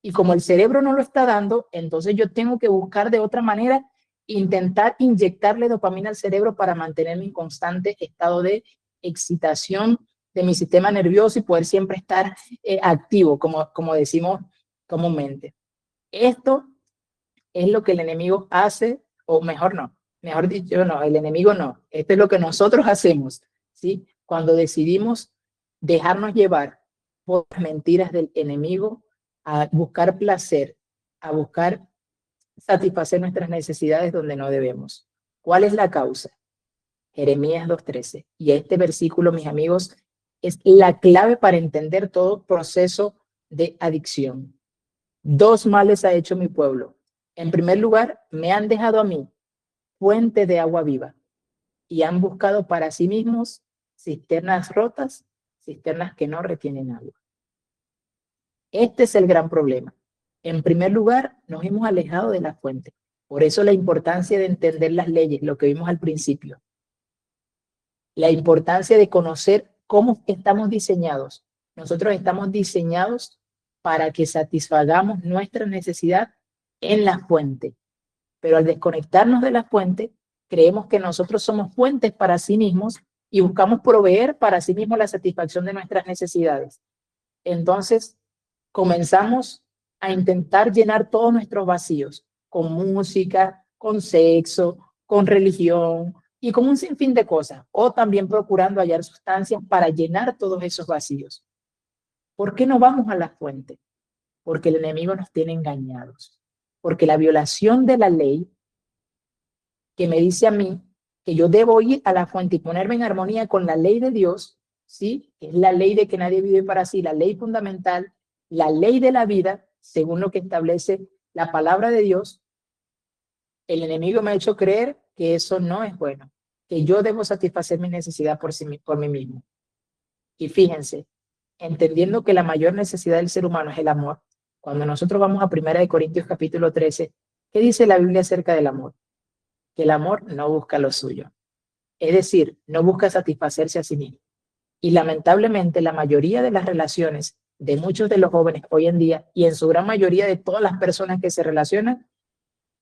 Y como el cerebro no lo está dando, entonces yo tengo que buscar de otra manera, intentar inyectarle dopamina al cerebro para mantenerme en constante estado de excitación de mi sistema nervioso y poder siempre estar activo, como decimos comúnmente. Esto es lo que el enemigo hace, o mejor dicho, no, el enemigo no. Esto es lo que nosotros hacemos, ¿sí? Cuando decidimos dejarnos llevar por las mentiras del enemigo, a buscar placer, a buscar satisfacer nuestras necesidades donde no debemos. ¿Cuál es la causa? Jeremías 2:13. Y este versículo, mis amigos, es la clave para entender todo proceso de adicción. Dos males ha hecho mi pueblo. En primer lugar, me han dejado a mí fuente de agua viva y han buscado para sí mismos cisternas rotas, cisternas que no retienen agua. Este es el gran problema. En primer lugar, nos hemos alejado de la fuente. Por eso la importancia de entender las leyes, lo que vimos al principio. La importancia de conocer cómo estamos diseñados. Nosotros estamos diseñados para que satisfagamos nuestra necesidad en la fuente. Pero al desconectarnos de la fuente, creemos que nosotros somos fuentes para sí mismos y buscamos proveer para sí mismos la satisfacción de nuestras necesidades. Entonces, comenzamos a intentar llenar todos nuestros vacíos con música, con sexo, con religión y con un sinfín de cosas, o también procurando hallar sustancias para llenar todos esos vacíos. ¿Por qué no vamos a la fuente? Porque el enemigo nos tiene engañados. Porque la violación de la ley que me dice a mí que yo debo ir a la fuente y ponerme en armonía con la ley de Dios, ¿sí? Que es la ley de que nadie vive para sí, la ley fundamental, la ley de la vida, según lo que establece la palabra de Dios. El enemigo me ha hecho creer que eso no es bueno, que yo debo satisfacer mi necesidad por mí mismo. Y fíjense, entendiendo que la mayor necesidad del ser humano es el amor, cuando nosotros vamos a 1 Corintios capítulo 13, ¿qué dice la Biblia acerca del amor? Que el amor no busca lo suyo. Es decir, no busca satisfacerse a sí mismo. Y lamentablemente la mayoría de las relaciones de muchos de los jóvenes hoy en día y en su gran mayoría de todas las personas que se relacionan,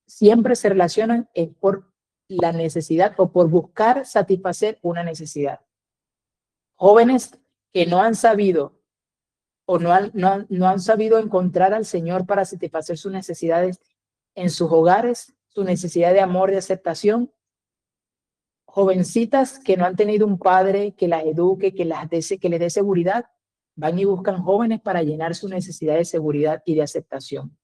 siempre se relacionan por la necesidad o por buscar satisfacer una necesidad. Jóvenes que no han sabido o no han sabido encontrar al Señor para satisfacer sus necesidades en sus hogares, su necesidad de amor, de aceptación. Jovencitas que no han tenido un padre que las eduque, que les dé seguridad, van y buscan jóvenes para llenar su necesidad de seguridad y de aceptación.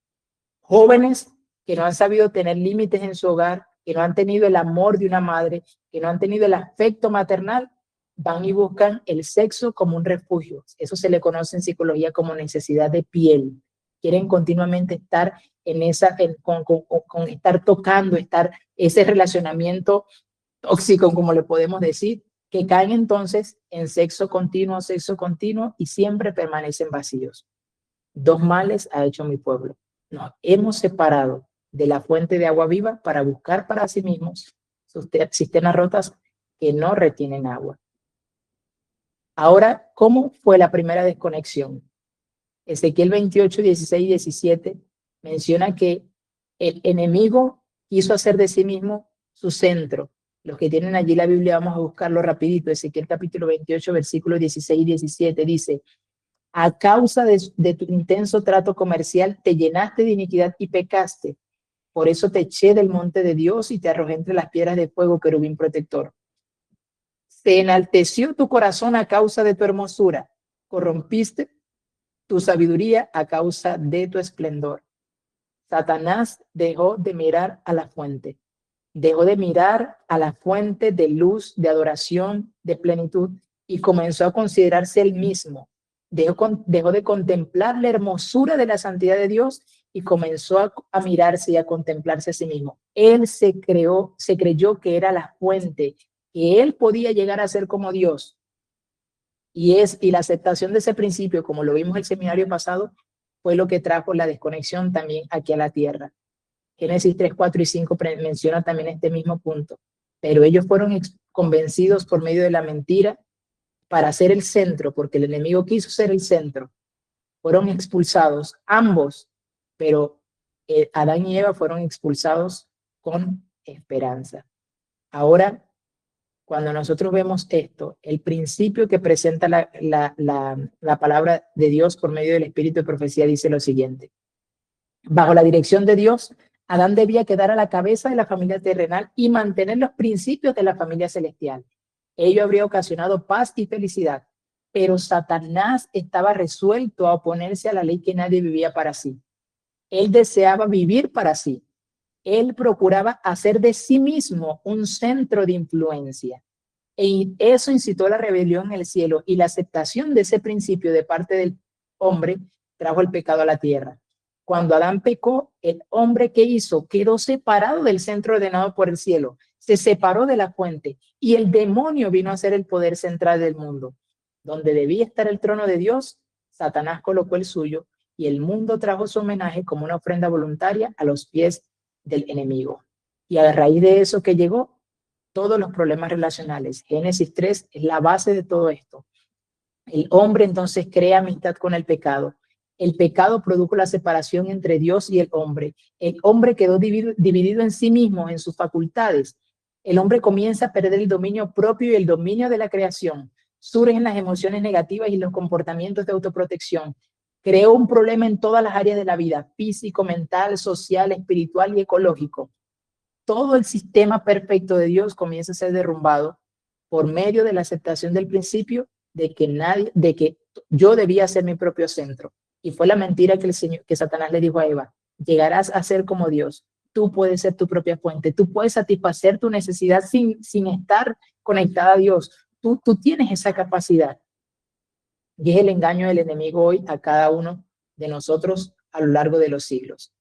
Jóvenes que no han sabido tener límites en su hogar, que no han tenido el amor de una madre, que no han tenido el afecto maternal, van y buscan el sexo como un refugio. Eso se le conoce en psicología como necesidad de piel. Quieren continuamente estar con estar tocando, estar ese relacionamiento tóxico, como le podemos decir, que caen entonces en sexo continuo y siempre permanecen vacíos. Dos males ha hecho mi pueblo. Nos hemos separado de la fuente de agua viva para buscar para sí mismos cisternas rotas que no retienen agua. Ahora, ¿cómo fue la primera desconexión? Ezequiel 28, 16 y 17 menciona que el enemigo quiso hacer de sí mismo su centro. Los que tienen allí la Biblia, vamos a buscarlo rapidito. Ezequiel capítulo 28, versículos 16 y 17 dice: a causa de tu intenso trato comercial te llenaste de iniquidad y pecaste. Por eso te eché del monte de Dios y te arrojé entre las piedras de fuego, querubín protector. Se enalteció tu corazón a causa de tu hermosura, corrompiste tu sabiduría a causa de tu esplendor. Satanás dejó de mirar a la fuente, dejó de mirar a la fuente de luz, de adoración, de plenitud, y comenzó a considerarse él mismo. Dejó de contemplar la hermosura de la santidad de Dios y comenzó a mirarse y a contemplarse a sí mismo. Él se creyó que era la fuente, que él podía llegar a ser como Dios. Y la aceptación de ese principio, como lo vimos en el seminario pasado, fue lo que trajo la desconexión también aquí a la tierra. Génesis 3, 4 y 5 menciona también este mismo punto. Pero ellos fueron convencidos por medio de la mentira para ser el centro, porque el enemigo quiso ser el centro. Fueron expulsados ambos, pero Adán y Eva fueron expulsados con esperanza. Ahora, cuando nosotros vemos esto, el principio que presenta la palabra de Dios por medio del Espíritu de Profecía dice lo siguiente. Bajo la dirección de Dios, Adán debía quedar a la cabeza de la familia terrenal y mantener los principios de la familia celestial. Ello habría ocasionado paz y felicidad, pero Satanás estaba resuelto a oponerse a la ley que nadie vivía para sí. Él deseaba vivir para sí. Él procuraba hacer de sí mismo un centro de influencia. Y eso incitó la rebelión en el cielo, y la aceptación de ese principio de parte del hombre trajo el pecado a la tierra. Cuando Adán pecó, el hombre que hizo quedó separado del centro ordenado por el cielo, se separó de la fuente, y el demonio vino a ser el poder central del mundo. Donde debía estar el trono de Dios, Satanás colocó el suyo, y el mundo trajo su homenaje como una ofrenda voluntaria a los pies del enemigo. Y a raíz de eso que llegó, todos los problemas relacionales. Génesis 3 es la base de todo esto. El hombre entonces crea amistad con el pecado. El pecado produjo la separación entre Dios y el hombre. El hombre quedó dividido en sí mismo, en sus facultades. El hombre comienza a perder el dominio propio y el dominio de la creación. Surgen las emociones negativas y los comportamientos de autoprotección. Creó un problema en todas las áreas de la vida, físico, mental, social, espiritual y ecológico. Todo el sistema perfecto de Dios comienza a ser derrumbado por medio de la aceptación del principio de que yo debía ser mi propio centro. Y fue la mentira que Satanás le dijo a Eva: llegarás a ser como Dios. Tú puedes ser tu propia fuente. Tú puedes satisfacer tu necesidad sin estar conectada a Dios. Tú tienes esa capacidad. Y es el engaño del enemigo hoy a cada uno de nosotros a lo largo de los siglos.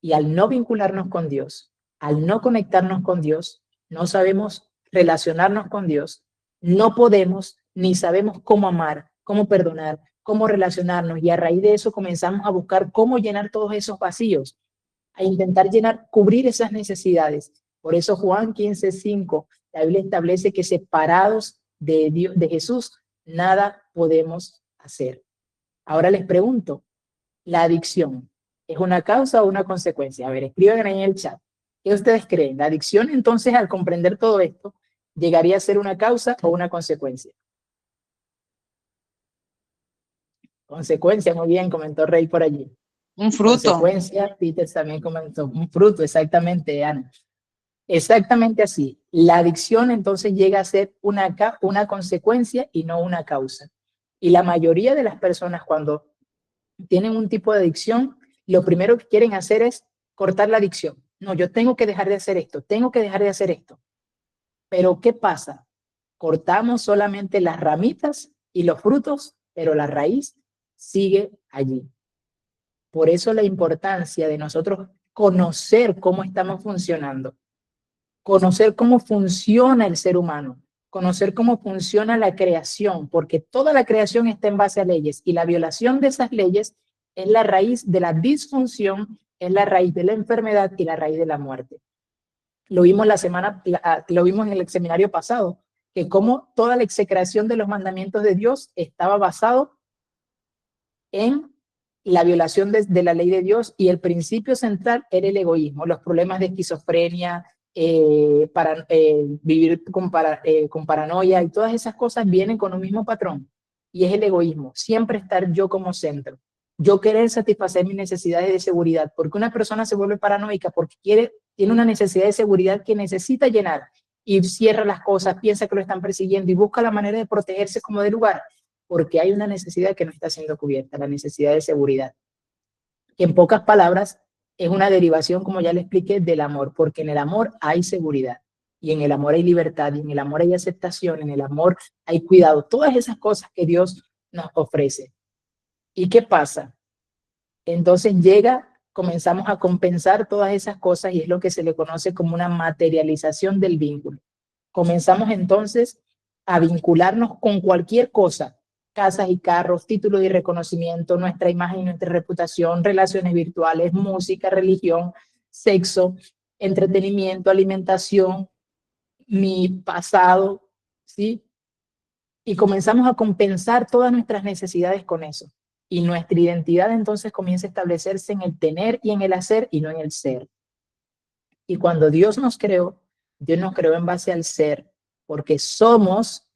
Y al no vincularnos con Dios, al no conectarnos con Dios, no sabemos relacionarnos con Dios, no podemos ni sabemos cómo amar, cómo perdonar, cómo relacionarnos, y a raíz de eso comenzamos a buscar cómo llenar todos esos vacíos, a intentar cubrir esas necesidades. Por eso Juan 15:5, la Biblia establece que separados de Dios, de Jesús, nada podemos hacer. Ahora les pregunto, ¿la adicción es una causa o una consecuencia? A ver, escriban ahí en el chat. ¿Qué ustedes creen? ¿La adicción, entonces, al comprender todo esto, llegaría a ser una causa o una consecuencia? Consecuencia, muy bien, comentó Rey por allí. Un fruto. Consecuencia, Peter también comentó. Un fruto, exactamente, Ana. Exactamente así. La adicción, entonces, llega a ser una consecuencia y no una causa. Y la mayoría de las personas, cuando tienen un tipo de adicción, lo primero que quieren hacer es cortar la adicción. No, yo tengo que dejar de hacer esto, tengo que dejar de hacer esto. Pero ¿qué pasa? Cortamos solamente las ramitas y los frutos, pero la raíz sigue allí. Por eso la importancia de nosotros conocer cómo estamos funcionando, conocer cómo funciona el ser humano, conocer cómo funciona la creación, porque toda la creación está en base a leyes, y la violación de esas leyes es la raíz de la disfunción, es la raíz de la enfermedad y la raíz de la muerte. Lo vimos lo vimos en el seminario pasado, que como toda la execración de los mandamientos de Dios estaba basado en la violación de la ley de Dios, y el principio central era el egoísmo, los problemas de esquizofrenia, vivir con paranoia, y todas esas cosas vienen con un mismo patrón, y es el egoísmo, siempre estar yo como centro, yo querer satisfacer mis necesidades de seguridad, porque una persona se vuelve paranoica porque tiene una necesidad de seguridad que necesita llenar, y cierra las cosas, piensa que lo están persiguiendo y busca la manera de protegerse como de lugar, porque hay una necesidad que no está siendo cubierta, la necesidad de seguridad, que en pocas palabras es una derivación, como ya le expliqué, del amor, porque en el amor hay seguridad, y en el amor hay libertad, y en el amor hay aceptación, en el amor hay cuidado, todas esas cosas que Dios nos ofrece. ¿Y qué pasa? Entonces comenzamos a compensar todas esas cosas y es lo que se le conoce como una materialización del vínculo. Comenzamos entonces a vincularnos con cualquier cosa, casas y carros, títulos y reconocimiento, nuestra imagen y nuestra reputación, relaciones virtuales, música, religión, sexo, entretenimiento, alimentación, mi pasado, ¿sí? Y comenzamos a compensar todas nuestras necesidades con eso. Y nuestra identidad entonces comienza a establecerse en el tener y en el hacer y no en el ser. Y cuando Dios nos creó en base al ser, porque somos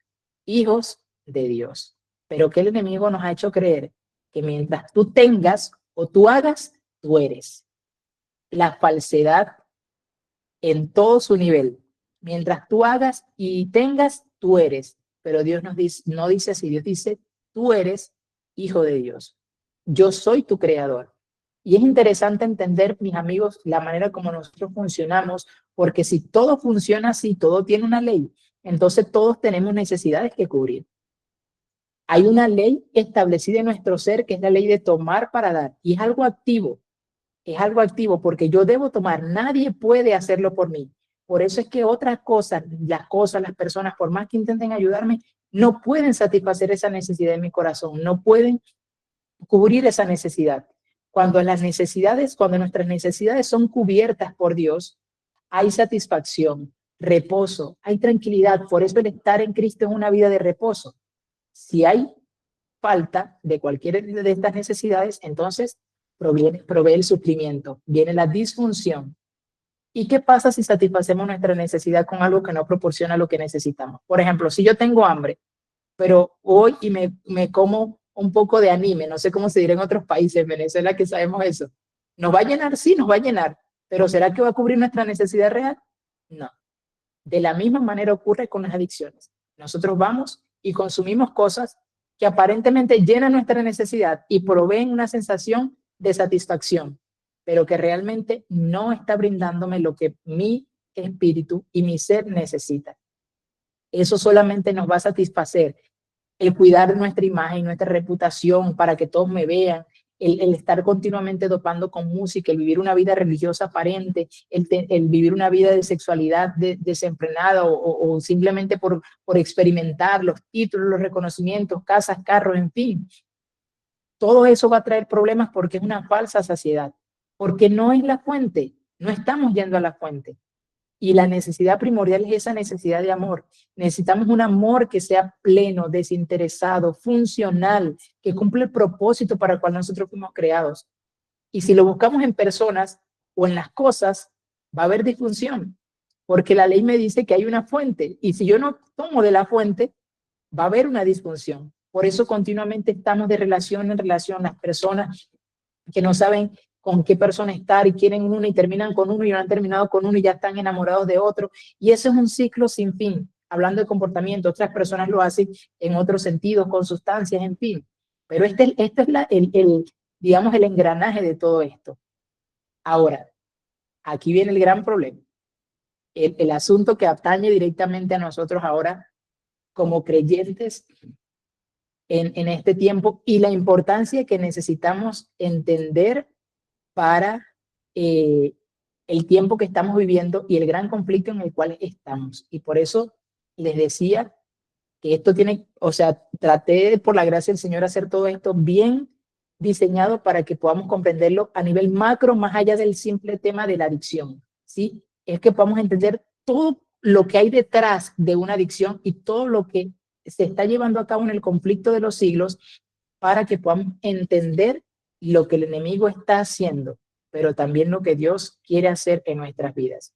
hijos de Dios. Pero que el enemigo nos ha hecho creer que mientras tú tengas o tú hagas, tú eres. La falsedad en todo su nivel. Mientras tú hagas y tengas, tú eres. Pero Dios nos dice, no dice así, Dios dice, tú eres hijo de Dios. Yo soy tu creador. Y es interesante entender, mis amigos, la manera como nosotros funcionamos, porque si todo funciona así, todo tiene una ley, entonces todos tenemos necesidades que cubrir. Hay una ley establecida en nuestro ser, que es la ley de tomar para dar, y es algo activo porque yo debo tomar, nadie puede hacerlo por mí. Por eso es que otras cosas, las personas, por más que intenten ayudarme, no pueden satisfacer esa necesidad de mi corazón, no pueden cubrir esa necesidad. Cuando nuestras necesidades son cubiertas por Dios, hay satisfacción, reposo, hay tranquilidad. Por eso el estar en Cristo es una vida de reposo. Si hay falta de cualquiera de estas necesidades, entonces provee el sufrimiento, viene la disfunción. ¿Y qué pasa si satisfacemos nuestra necesidad con algo que no proporciona lo que necesitamos? Por ejemplo, si yo tengo hambre, pero hoy y me como un poco de anime, no sé cómo se dirá en otros países, en Venezuela que sabemos eso, ¿nos va a llenar? Sí, nos va a llenar, pero ¿será que va a cubrir nuestra necesidad real? No. De la misma manera ocurre con las adicciones. Nosotros vamos y consumimos cosas que aparentemente llenan nuestra necesidad y proveen una sensación de satisfacción, pero que realmente no está brindándome lo que mi espíritu y mi ser necesita. Eso solamente nos va a satisfacer el cuidar nuestra imagen, nuestra reputación para que todos me vean, el estar continuamente dopando con música, el vivir una vida religiosa aparente, el vivir una vida de sexualidad desenfrenada o simplemente por experimentar los títulos, los reconocimientos, casas, carros, en fin. Todo eso va a traer problemas porque es una falsa saciedad, porque no es la fuente, no estamos yendo a la fuente. Y la necesidad primordial es esa necesidad de amor. Necesitamos un amor que sea pleno, desinteresado, funcional, que cumple el propósito para el cual nosotros fuimos creados. Y si lo buscamos en personas o en las cosas, va a haber disfunción, porque la ley me dice que hay una fuente. Y si yo no tomo de la fuente, va a haber una disfunción. Por eso continuamente estamos de relación en relación. Las personas que no saben con qué persona estar y quieren uno y terminan con uno y no han terminado con uno y ya están enamorados de otro. Y eso es un ciclo sin fin. Hablando de comportamiento, otras personas lo hacen en otros sentidos, con sustancias, en fin. Pero este es digamos, el engranaje de todo esto. Ahora, aquí viene el gran problema. El asunto que atañe directamente a nosotros ahora como creyentes en este tiempo y la importancia que necesitamos entender para el tiempo que estamos viviendo y el gran conflicto en el cual estamos. Y por eso les decía que esto tiene, o sea, traté por la gracia del Señor hacer todo esto bien diseñado para que podamos comprenderlo a nivel macro, más allá del simple tema de la adicción, ¿sí? Es que podamos entender todo lo que hay detrás de una adicción y todo lo que se está llevando a cabo en el conflicto de los siglos para que podamos entender lo que el enemigo está haciendo, pero también lo que Dios quiere hacer en nuestras vidas.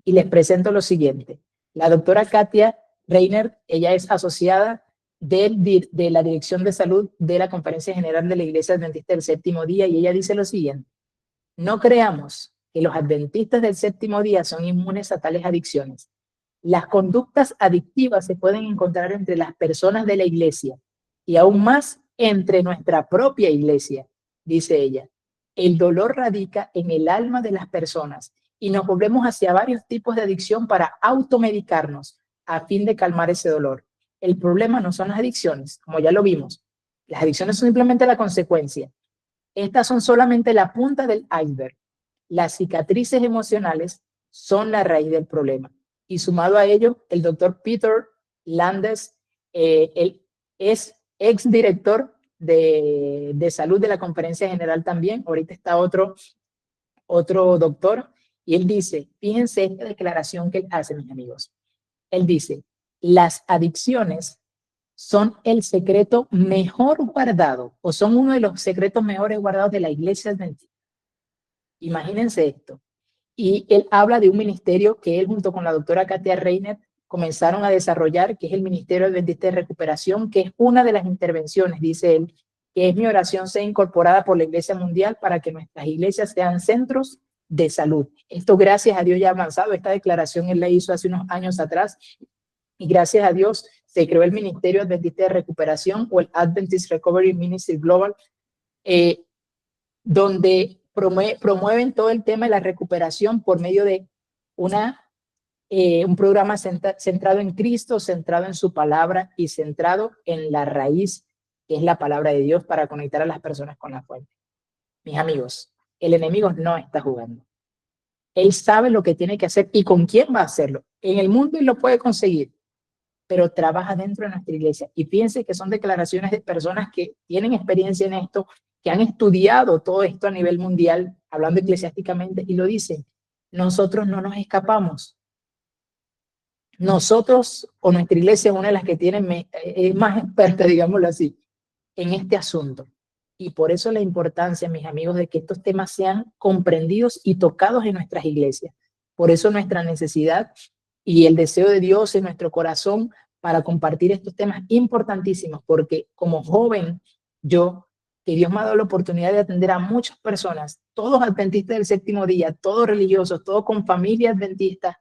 Y les presento lo siguiente. La doctora Katia Reiner, ella es asociada de la Dirección de Salud de la Conferencia General de la Iglesia Adventista del Séptimo Día, y ella dice lo siguiente: no creamos que los adventistas del séptimo día son inmunes a tales adicciones. Las conductas adictivas se pueden encontrar entre las personas de la iglesia y aún más entre nuestra propia iglesia, dice ella. El dolor radica en el alma de las personas y nos volvemos hacia varios tipos de adicción para automedicarnos a fin de calmar ese dolor. El problema no son las adicciones, como ya lo vimos. Las adicciones son simplemente la consecuencia. Estas son solamente la punta del iceberg. Las cicatrices emocionales son la raíz del problema. Y sumado a ello, el doctor Peter Landes, él es exdirector de salud de la Conferencia General también. Ahorita está otro doctor, y él dice, fíjense esta declaración que él hace, mis amigos. Él dice, las adicciones son el secreto mejor guardado, o son uno de los secretos mejores guardados de la iglesia adventista. Imagínense esto. Y él habla de un ministerio que él junto con la doctora Katia Reiner comenzaron a desarrollar, que es el Ministerio Adventista de Recuperación, que es una de las intervenciones, dice él, que es mi oración sea incorporada por la Iglesia Mundial para que nuestras iglesias sean centros de salud. Esto, gracias a Dios, ya ha avanzado. Esta declaración él la hizo hace unos años atrás y gracias a Dios se creó el Ministerio Adventista de Recuperación, o el Adventist Recovery Ministry Global, donde promueven todo el tema de la recuperación por medio de un programa centrado en Cristo, centrado en su palabra y centrado en la raíz, que es la palabra de Dios, para conectar a las personas con la fuente. Mis amigos, el enemigo no está jugando. Él sabe lo que tiene que hacer y con quién va a hacerlo. En el mundo él lo puede conseguir, pero trabaja dentro de nuestra iglesia. Y fíjense que son declaraciones de personas que tienen experiencia en esto, que han estudiado todo esto a nivel mundial, hablando eclesiásticamente, y lo dicen. Nosotros no nos escapamos. Nosotros, o nuestra iglesia, es una de las que tiene más experta, digámoslo así, en este asunto. Y por eso la importancia, mis amigos, de que estos temas sean comprendidos y tocados en nuestras iglesias. Por eso nuestra necesidad y el deseo de Dios en nuestro corazón para compartir estos temas importantísimos, porque como joven, que Dios me ha dado la oportunidad de atender a muchas personas, todos adventistas del séptimo día, todos religiosos, todos con familia adventista,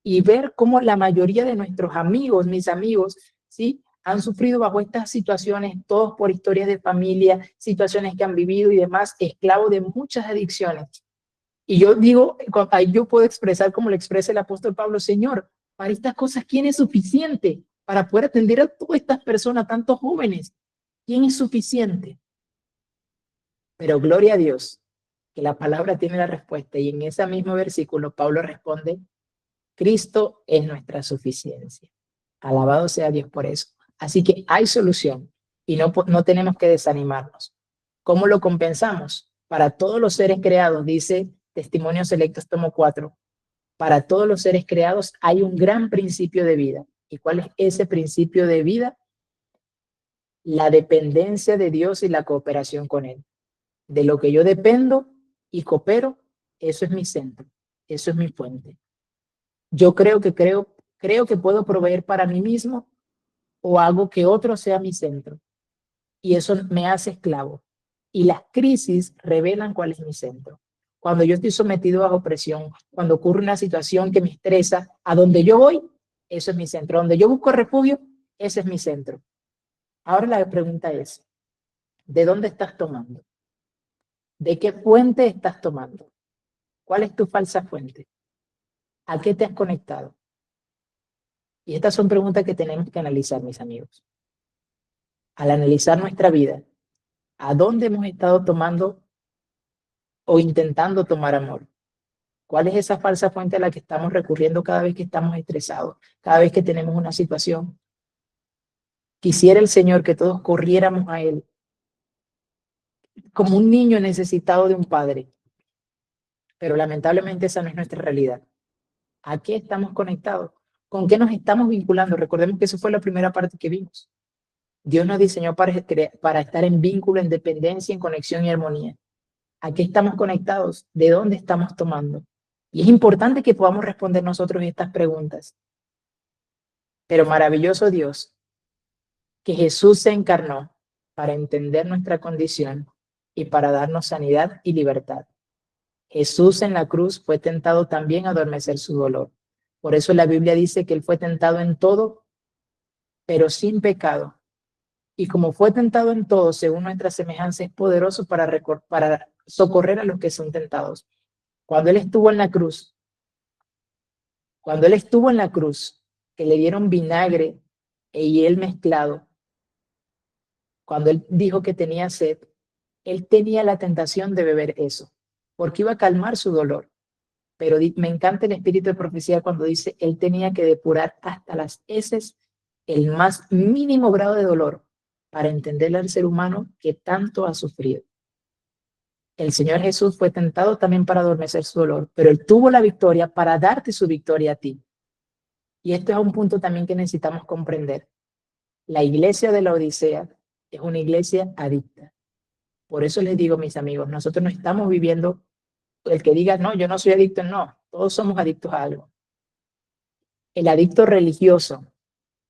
y ver cómo la mayoría de nuestros amigos, mis amigos, ¿sí?, han sufrido bajo estas situaciones, todos por historias de familia, situaciones que han vivido y demás, esclavos de muchas adicciones. Y yo digo, ahí yo puedo expresar como lo expresa el apóstol Pablo, Señor, para estas cosas, ¿quién es suficiente para poder atender a todas estas personas, tantos jóvenes? ¿Quién es suficiente? Pero gloria a Dios, que la palabra tiene la respuesta, y en ese mismo versículo Pablo responde, Cristo es nuestra suficiencia. Alabado sea Dios por eso. Así que hay solución y no tenemos que desanimarnos. ¿Cómo lo compensamos? Para todos los seres creados, dice Testimonios Selectos, tomo 4, para todos los seres creados hay un gran principio de vida. ¿Y cuál es ese principio de vida? La dependencia de Dios y la cooperación con Él. De lo que yo dependo y coopero, eso es mi centro, eso es mi fuente. Yo creo que puedo proveer para mí mismo, o hago que otro sea mi centro. Y eso me hace esclavo. Y las crisis revelan cuál es mi centro. Cuando yo estoy sometido bajo presión, cuando ocurre una situación que me estresa, a donde yo voy, eso es mi centro. Donde yo busco refugio, ese es mi centro. Ahora la pregunta es, ¿de dónde estás tomando? ¿De qué fuente estás tomando? ¿Cuál es tu falsa fuente? ¿A qué te has conectado? Y estas son preguntas que tenemos que analizar, mis amigos. Al analizar nuestra vida, ¿a dónde hemos estado tomando o intentando tomar amor? ¿Cuál es esa falsa fuente a la que estamos recurriendo cada vez que estamos estresados, cada vez que tenemos una situación? Quisiera el Señor que todos corriéramos a Él como un niño necesitado de un padre, pero lamentablemente esa no es nuestra realidad. ¿A qué estamos conectados? ¿Con qué nos estamos vinculando? Recordemos que eso fue la primera parte que vimos. Dios nos diseñó para estar en vínculo, en dependencia, en conexión y armonía. ¿A qué estamos conectados? ¿De dónde estamos tomando? Y es importante que podamos responder nosotros estas preguntas. Pero maravilloso Dios, que Jesús se encarnó para entender nuestra condición y para darnos sanidad y libertad. Jesús en la cruz fue tentado también a adormecer su dolor. Por eso la Biblia dice que él fue tentado en todo, pero sin pecado. Y como fue tentado en todo, según nuestra semejanza, es poderoso para socorrer a los que son tentados. Cuando él estuvo en la cruz, que le dieron vinagre e hiel mezclado, cuando él dijo que tenía sed, él tenía la tentación de beber eso, porque iba a calmar su dolor. Pero me encanta el espíritu de profecía cuando dice, él tenía que depurar hasta las heces el más mínimo grado de dolor para entenderle al ser humano que tanto ha sufrido. El Señor Jesús fue tentado también para adormecer su dolor, pero él tuvo la victoria para darte su victoria a ti. Y esto es un punto también que necesitamos comprender. La iglesia de la Odisea es una iglesia adicta. Por eso les digo, mis amigos, nosotros no estamos viviendo, el que diga, no, yo no soy adicto, no, todos somos adictos a algo. El adicto religioso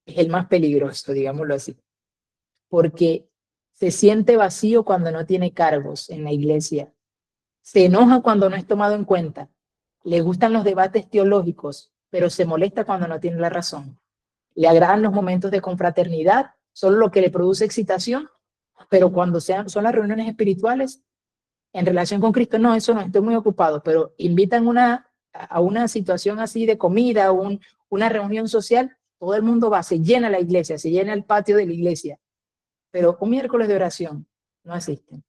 es el más peligroso, digámoslo así, porque se siente vacío cuando no tiene cargos en la iglesia, se enoja cuando no es tomado en cuenta, le gustan los debates teológicos, pero se molesta cuando no tiene la razón. Le agradan los momentos de confraternidad, solo lo que le produce excitación, pero cuando son las reuniones espirituales, en relación con Cristo, no, eso no, estoy muy ocupado, pero invitan a una situación así de comida, una reunión social, todo el mundo va, se llena la iglesia, se llena el patio de la iglesia, pero un miércoles de oración no asisten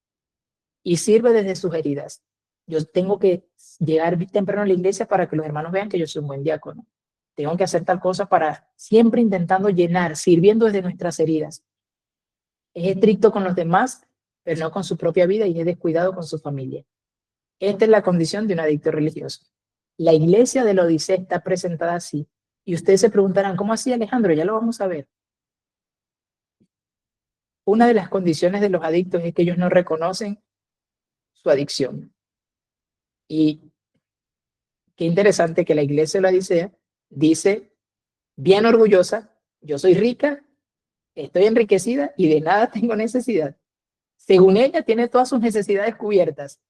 y sirve desde sus heridas. Yo tengo que llegar temprano a la iglesia para que los hermanos vean que yo soy un buen diácono. Tengo que hacer tal cosa para siempre intentando llenar, sirviendo desde nuestras heridas. Es estricto con los demás, pero no con su propia vida, y es descuidado con su familia. Esta es la condición de un adicto religioso. La iglesia de la Odisea está presentada así. Y ustedes se preguntarán, ¿cómo así, Alejandro? Ya lo vamos a ver. Una de las condiciones de los adictos es que ellos no reconocen su adicción. Y qué interesante que la iglesia de la Odisea dice, bien orgullosa, yo soy rica, estoy enriquecida y de nada tengo necesidad. Según ella, tiene todas sus necesidades cubiertas,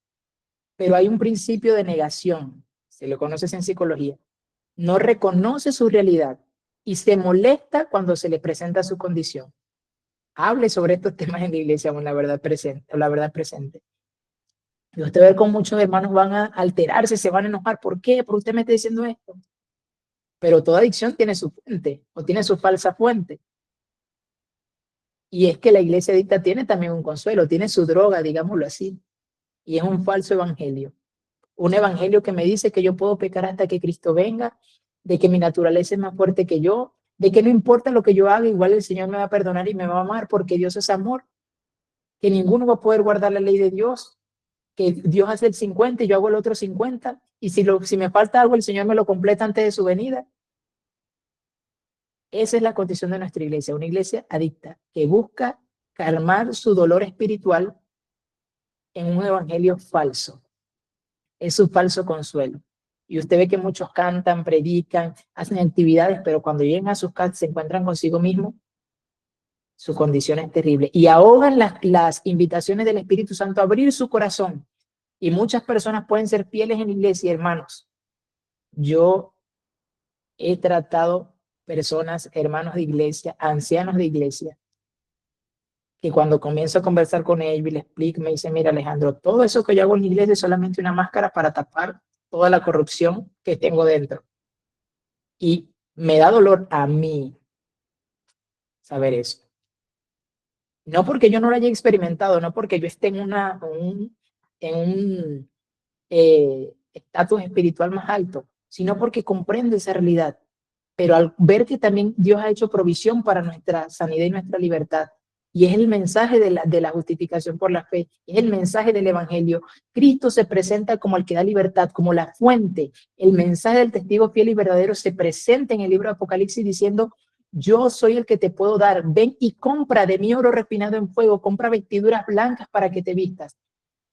pero hay un principio de negación, se lo conoce en psicología. No reconoce su realidad y se molesta cuando se le presenta su condición. Hable sobre estos temas en la iglesia con la verdad presente. Y usted ve cómo muchos hermanos van a alterarse, se van a enojar. ¿Por qué? ¿Por usted me está diciendo esto? Pero toda adicción tiene su fuente o tiene su falsa fuente. Y es que la iglesia adicta tiene también un consuelo, tiene su droga, digámoslo así. Y es un falso evangelio. Un evangelio que me dice que yo puedo pecar hasta que Cristo venga, de que mi naturaleza es más fuerte que yo, de que no importa lo que yo haga, igual el Señor me va a perdonar y me va a amar porque Dios es amor, que ninguno va a poder guardar la ley de Dios, que Dios hace el 50 y yo hago el otro 50, y si me falta algo, el Señor me lo completa antes de su venida. Esa es la condición de nuestra iglesia, una iglesia adicta, que busca calmar su dolor espiritual en un evangelio falso. Es su falso consuelo. Y usted ve que muchos cantan, predican, hacen actividades, pero cuando llegan a sus casas se encuentran consigo mismos, su condición es terrible. Y ahogan las invitaciones del Espíritu Santo a abrir su corazón. Y muchas personas pueden ser fieles en la iglesia, hermanos. Yo he tratado personas, hermanos de iglesia, ancianos de iglesia, que cuando comienzo a conversar con ellos y les explico, me dicen, mira, Alejandro, todo eso que yo hago en la iglesia es solamente una máscara para tapar toda la corrupción que tengo dentro. Y me da dolor a mí saber eso. No porque yo no lo haya experimentado, no porque yo esté en un estatus espiritual más alto, sino porque comprendo esa realidad. Pero al ver que también Dios ha hecho provisión para nuestra sanidad y nuestra libertad, y es el mensaje de la justificación por la fe, es el mensaje del evangelio. Cristo se presenta como el que da libertad, como la fuente. El mensaje del testigo fiel y verdadero se presenta en el libro de Apocalipsis diciendo, yo soy el que te puedo dar, ven y compra de mi oro refinado en fuego, compra vestiduras blancas para que te vistas.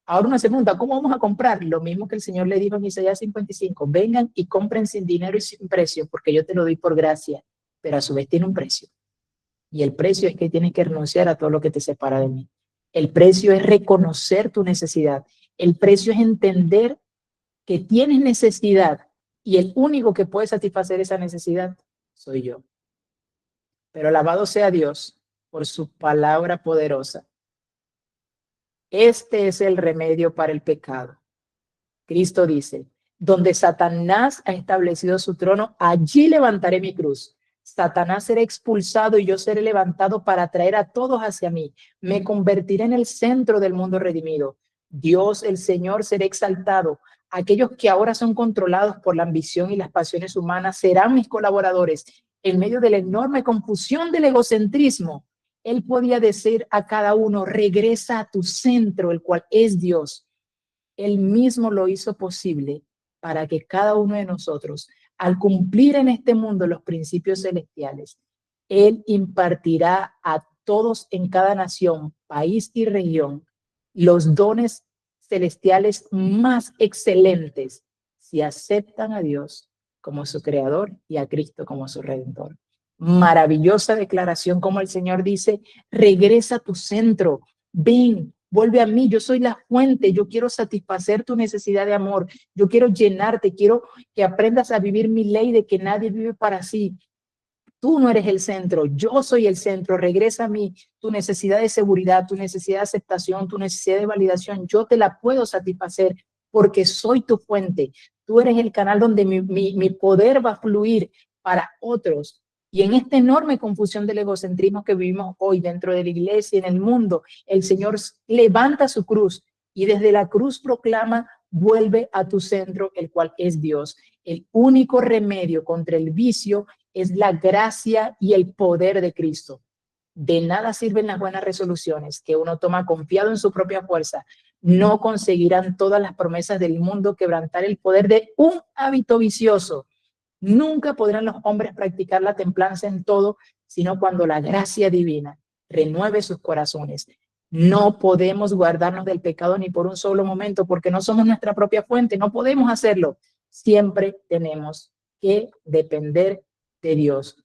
Ahora uno se pregunta, ¿cómo vamos a comprar? Lo mismo que el Señor le dijo en Isaías 55, vengan y compren sin dinero y sin precio, porque yo te lo doy por gracia, pero a su vez tiene un precio. Y el precio es que tienes que renunciar a todo lo que te separa de mí. El precio es reconocer tu necesidad. El precio es entender que tienes necesidad Y el único que puede satisfacer esa necesidad soy yo. Pero alabado sea Dios por su palabra poderosa. Este es el remedio para el pecado. Cristo dice, donde Satanás ha establecido su trono, allí levantaré mi cruz. Satanás será expulsado y yo seré levantado para traer a todos hacia mí. Me convertiré en el centro del mundo redimido. Dios, el Señor, será exaltado. Aquellos que ahora son controlados por la ambición y las pasiones humanas serán mis colaboradores. En medio de la enorme confusión del egocentrismo, Él podía decir a cada uno, regresa a tu centro, el cual es Dios. Él mismo lo hizo posible para que cada uno de nosotros, al cumplir en este mundo los principios celestiales, Él impartirá a todos en cada nación, país y región los dones celestiales más excelentes si aceptan a Dios como su creador y a Cristo como su redentor. Maravillosa declaración, como el Señor dice, regresa a tu centro, ven, vuelve a mí, yo soy la fuente, yo quiero satisfacer tu necesidad de amor, yo quiero llenarte, quiero que aprendas a vivir mi ley de que nadie vive para sí. Tú no eres el centro, yo soy el centro, regresa a mí, tu necesidad de seguridad, tu necesidad de aceptación, tu necesidad de validación, yo te la puedo satisfacer porque soy tu fuente, tú eres el canal donde mi poder va a fluir para otros. Y en esta enorme confusión del egocentrismo que vivimos hoy dentro de la iglesia y en el mundo, el Señor levanta su cruz y desde la cruz proclama, vuelve a tu centro, el cual es Dios. El único remedio contra el vicio es la gracia y el poder de Cristo. De nada sirven las buenas resoluciones que uno toma confiado en su propia fuerza. No conseguirán todas las promesas del mundo quebrantar el poder de un hábito vicioso. Nunca podrán los hombres practicar la templanza en todo, sino cuando la gracia divina renueve sus corazones. No podemos guardarnos del pecado ni por un solo momento, porque no somos nuestra propia fuente, no podemos hacerlo. Siempre tenemos que depender de Dios.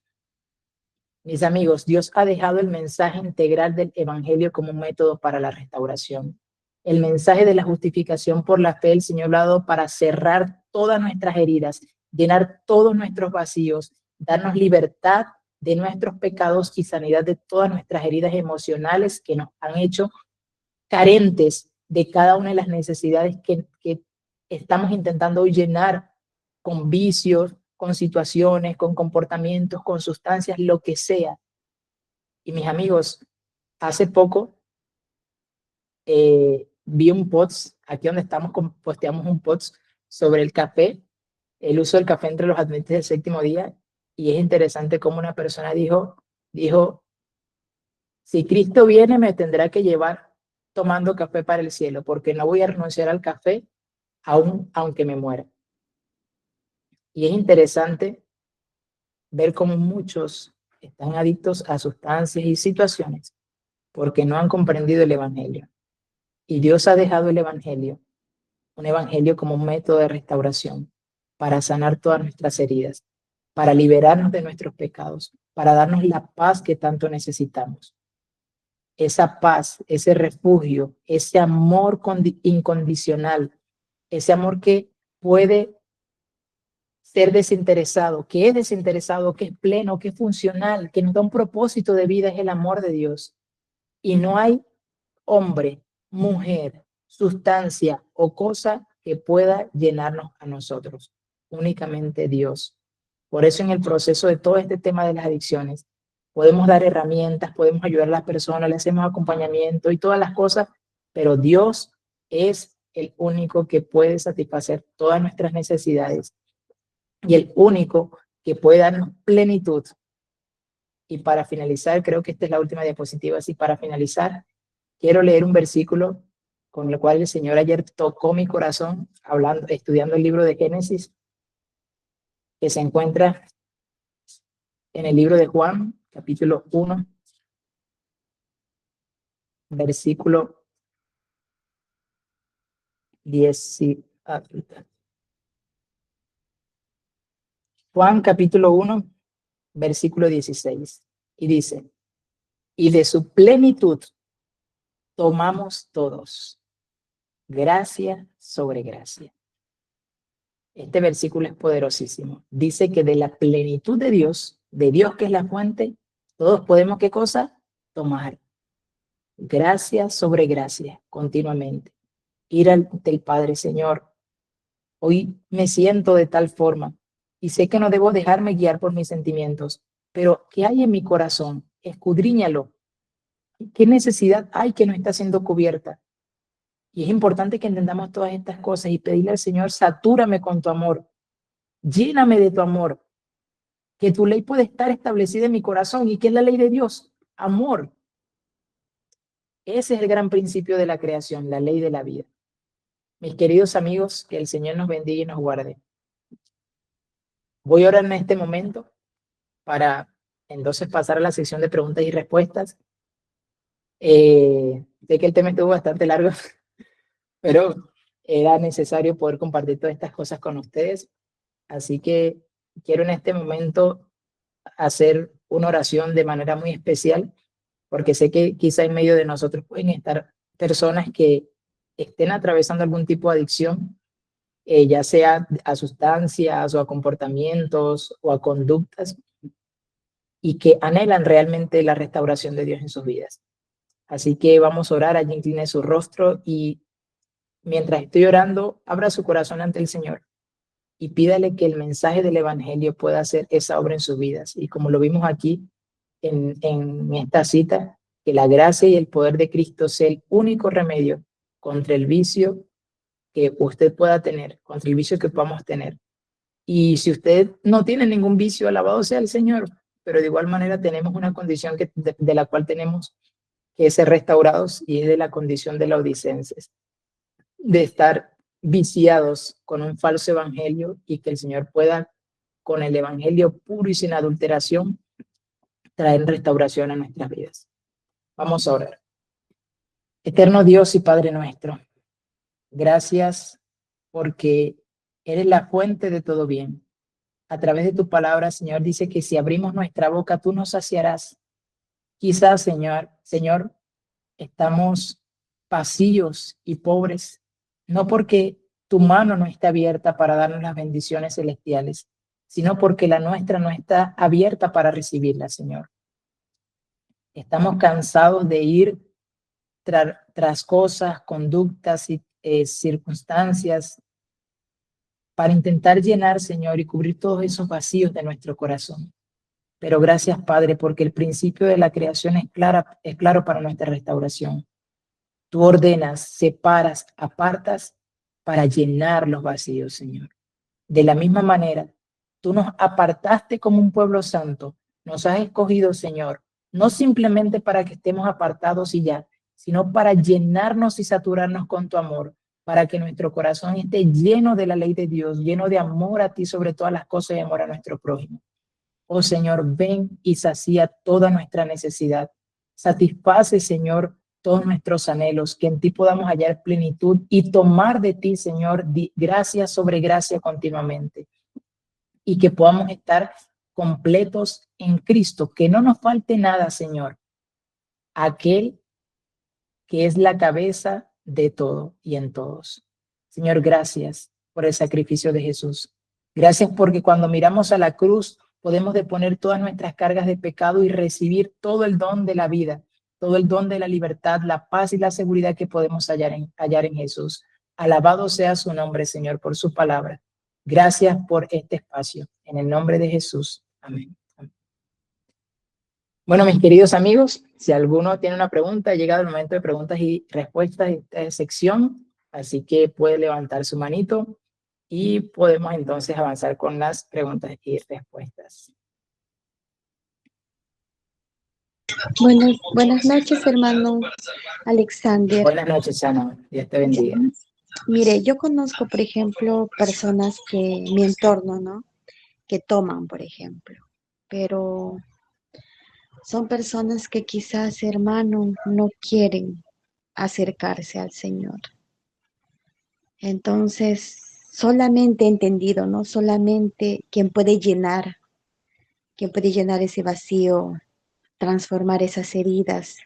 Mis amigos, Dios ha dejado el mensaje integral del evangelio como un método para la restauración. El mensaje de la justificación por la fe, el Señor lo ha dado para cerrar todas nuestras heridas, llenar todos nuestros vacíos, darnos libertad de nuestros pecados y sanidad de todas nuestras heridas emocionales que nos han hecho carentes de cada una de las necesidades que estamos intentando hoy llenar con vicios, con situaciones, con comportamientos, con sustancias, lo que sea. Y mis amigos, hace poco vi un post, aquí donde estamos, posteamos un post sobre el café, el uso del café entre los adventistas del séptimo día, y es interesante cómo una persona dijo, si Cristo viene me tendrá que llevar tomando café para el cielo, porque no voy a renunciar al café aún aunque me muera. Y es interesante ver cómo muchos están adictos a sustancias y situaciones porque no han comprendido el evangelio. Y Dios ha dejado el evangelio, un evangelio como un método de restauración para sanar todas nuestras heridas, para liberarnos de nuestros pecados, para darnos la paz que tanto necesitamos. Esa paz, ese refugio, ese amor incondicional, ese amor que puede ser desinteresado, que es pleno, que es funcional, que nos da un propósito de vida, es el amor de Dios. Y no hay hombre, mujer, sustancia o cosa que pueda llenarnos a nosotros. Únicamente Dios. Por eso en el proceso de todo este tema de las adicciones, podemos dar herramientas, podemos ayudar a las personas, le hacemos acompañamiento y todas las cosas, pero Dios es el único que puede satisfacer todas nuestras necesidades y el único que puede darnos plenitud. Y para finalizar, creo que esta es la última diapositiva, así para finalizar, quiero leer un versículo con el cual el Señor ayer tocó mi corazón, estudiando el libro de Génesis, que se encuentra en el libro de Juan, capítulo 1, versículo 10. Juan, capítulo 1, versículo 16. Y dice, y de su plenitud tomamos todos, gracia sobre gracia. Este versículo es poderosísimo. Dice que de la plenitud de Dios que es la fuente, todos podemos, ¿qué cosa? Tomar gracia sobre gracia continuamente. Ir ante el Padre, Señor, hoy me siento de tal forma y sé que no debo dejarme guiar por mis sentimientos, pero ¿qué hay en mi corazón? Escudriñalo. ¿Qué necesidad hay que no está siendo cubierta? Y es importante que entendamos todas estas cosas y pedirle al Señor, satúrame con tu amor, lléname de tu amor, que tu ley puede estar establecida en mi corazón. ¿Y qué es la ley de Dios? Amor. Ese es el gran principio de la creación, la ley de la vida. Mis queridos amigos, que el Señor nos bendiga y nos guarde. Voy a orar en este momento para entonces pasar a la sección de preguntas y respuestas. Sé que el tema estuvo bastante largo, pero era necesario poder compartir todas estas cosas con ustedes. Así que quiero en este momento hacer una oración de manera muy especial, porque sé que quizá en medio de nosotros pueden estar personas que estén atravesando algún tipo de adicción, ya sea a sustancias o a comportamientos o a conductas, y que anhelan realmente la restauración de Dios en sus vidas. Así que vamos a orar, allí incline su rostro y mientras estoy orando, abra su corazón ante el Señor y pídale que el mensaje del Evangelio pueda hacer esa obra en sus vidas. Y como lo vimos aquí en esta cita, que la gracia y el poder de Cristo sea el único remedio contra el vicio que usted pueda tener, contra el vicio que podamos tener. Y si usted no tiene ningún vicio, alabado sea el Señor, pero de igual manera tenemos una condición de la cual tenemos que ser restaurados, y es de la condición de laodicenses, de estar viciados con un falso evangelio, y que el Señor pueda, con el evangelio puro y sin adulteración, traer restauración a nuestras vidas. Vamos a orar. Eterno Dios y Padre nuestro, gracias porque eres la fuente de todo bien. A través de tu palabra, Señor, dice que si abrimos nuestra boca, tú nos saciarás. Quizás, Señor, estamos vacíos y pobres, no porque tu mano no está abierta para darnos las bendiciones celestiales, sino porque la nuestra no está abierta para recibirlas, Señor. Estamos cansados de ir tras cosas, conductas y circunstancias para intentar llenar, Señor, y cubrir todos esos vacíos de nuestro corazón. Pero gracias, Padre, porque el principio de la creación es claro para nuestra restauración. Tú ordenas, separas, apartas para llenar los vacíos, Señor. De la misma manera, tú nos apartaste como un pueblo santo, nos has escogido, Señor, no simplemente para que estemos apartados y ya, sino para llenarnos y saturarnos con tu amor, para que nuestro corazón esté lleno de la ley de Dios, lleno de amor a ti sobre todas las cosas y amor a nuestro prójimo. Oh Señor, ven y sacía toda nuestra necesidad. Satisface, Señor, todos nuestros anhelos, que en ti podamos hallar plenitud y tomar de ti, Señor, gracia sobre gracia continuamente. Y que podamos estar completos en Cristo, que no nos falte nada, Señor. Aquel que es la cabeza de todo y en todos. Señor, gracias por el sacrificio de Jesús. Gracias porque cuando miramos a la cruz podemos deponer todas nuestras cargas de pecado y recibir todo el don de la vida, todo el don de la libertad, la paz y la seguridad que podemos hallar en Jesús. Alabado sea su nombre, Señor, por su palabra. Gracias por este espacio. En el nombre de Jesús. Amén. Bueno, mis queridos amigos, si alguno tiene una pregunta, ha llegado el momento de preguntas y respuestas de esta sección, así que puede levantar su manito y podemos entonces avanzar con las preguntas y respuestas. Buenas noches, hermano Alexander. Buenas noches, Chana. Dios te bendiga. Mire, yo conozco, por ejemplo, personas que mi entorno, ¿no? Que toman, por ejemplo, pero son personas que quizás, hermano, no quieren acercarse al Señor. Entonces, solamente he entendido, ¿no? Solamente quien puede llenar ese vacío, transformar esas heridas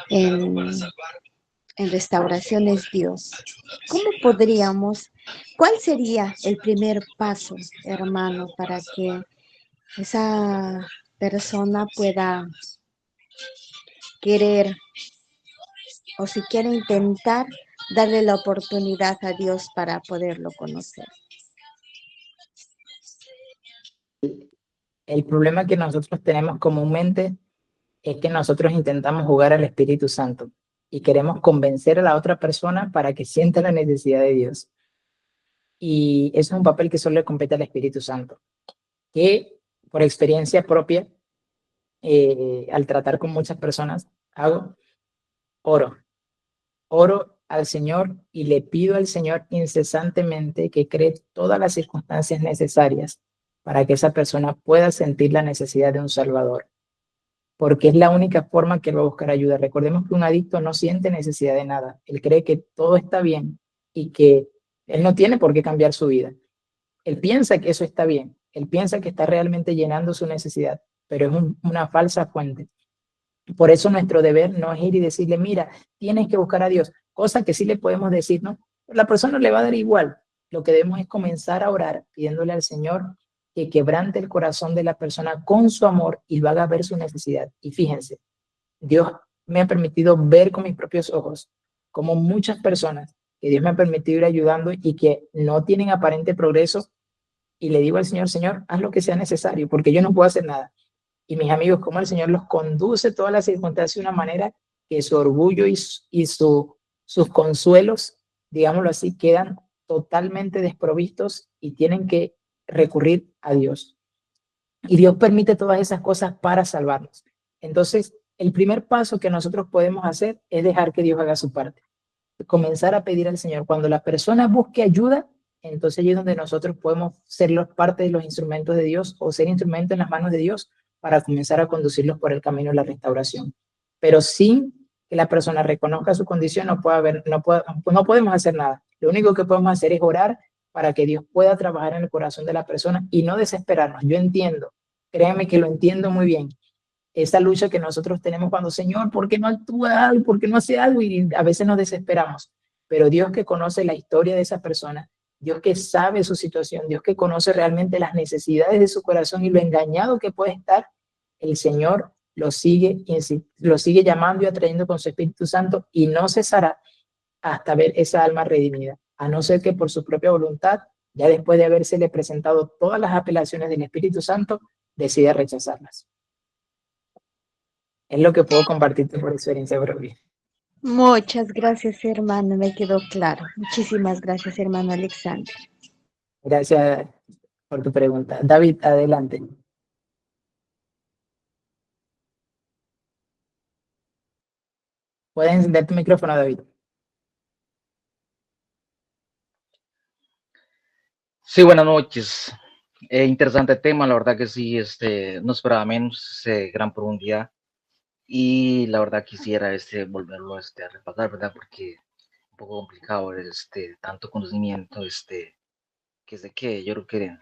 en en restauración es Dios. ¿Cómo podríamos, cuál sería el primer paso, hermano, para que esa persona pueda querer o si quiere intentar darle la oportunidad a Dios para poderlo conocer? El problema que nosotros tenemos comúnmente es que nosotros intentamos jugar al Espíritu Santo y queremos convencer a la otra persona para que sienta la necesidad de Dios. Y eso es un papel que solo le compete al Espíritu Santo, que por experiencia propia, al tratar con muchas personas, hago oro, oro al Señor y le pido al Señor incesantemente que cree todas las circunstancias necesarias para que esa persona pueda sentir la necesidad de un Salvador, porque es la única forma que él va a buscar ayuda. Recordemos que un adicto no siente necesidad de nada, él cree que todo está bien y que él no tiene por qué cambiar su vida. Él piensa que eso está bien, él piensa que está realmente llenando su necesidad, pero es una falsa fuente. Por eso nuestro deber no es ir y decirle, mira, tienes que buscar a Dios, cosa que sí le podemos decir, ¿no? La persona le va a dar igual. Lo que debemos es comenzar a orar pidiéndole al Señor que quebrante el corazón de la persona con su amor y lo haga ver su necesidad. Y fíjense, Dios me ha permitido ver con mis propios ojos como muchas personas que Dios me ha permitido ir ayudando y que no tienen aparente progreso, y le digo al Señor, Señor, haz lo que sea necesario, porque yo no puedo hacer nada. Y mis amigos, cómo el Señor los conduce todas las circunstancias de una manera que su orgullo y sus consuelos, digámoslo así, quedan totalmente desprovistos y tienen que recurrir a Dios. Y Dios permite todas esas cosas para salvarnos. Entonces, el primer paso que nosotros podemos hacer es dejar que Dios haga su parte. Comenzar a pedir al Señor. Cuando la persona busque ayuda, entonces allí es donde nosotros podemos ser parte de los instrumentos de Dios o ser instrumentos en las manos de Dios para comenzar a conducirlos por el camino de la restauración. Pero sin que la persona reconozca su condición, no podemos hacer nada. Lo único que podemos hacer es orar para que Dios pueda trabajar en el corazón de la persona y no desesperarnos. Yo entiendo, créanme que lo entiendo muy bien, esa lucha que nosotros tenemos cuando, Señor, ¿por qué no actúa algo? ¿Por qué no hace algo? Y a veces nos desesperamos. Pero Dios que conoce la historia de esa persona, Dios que sabe su situación, Dios que conoce realmente las necesidades de su corazón y lo engañado que puede estar, el Señor lo sigue llamando y atrayendo con su Espíritu Santo y no cesará hasta ver esa alma redimida, a no ser que por su propia voluntad, ya después de habérsele presentado todas las apelaciones del Espíritu Santo, decida rechazarlas. Es lo que puedo compartirte por experiencia propia. Muchas gracias, hermano, me quedó claro. Muchísimas gracias, hermano Alexander. Gracias por tu pregunta. David, adelante. Puedes encender tu micrófono, David. Sí, buenas noches. Interesante tema, la verdad que sí, no esperaba menos ese gran profundidad y la verdad quisiera volverlo a repasar, ¿verdad? Porque es un poco complicado tanto conocimiento, que es de qué, yo creo que,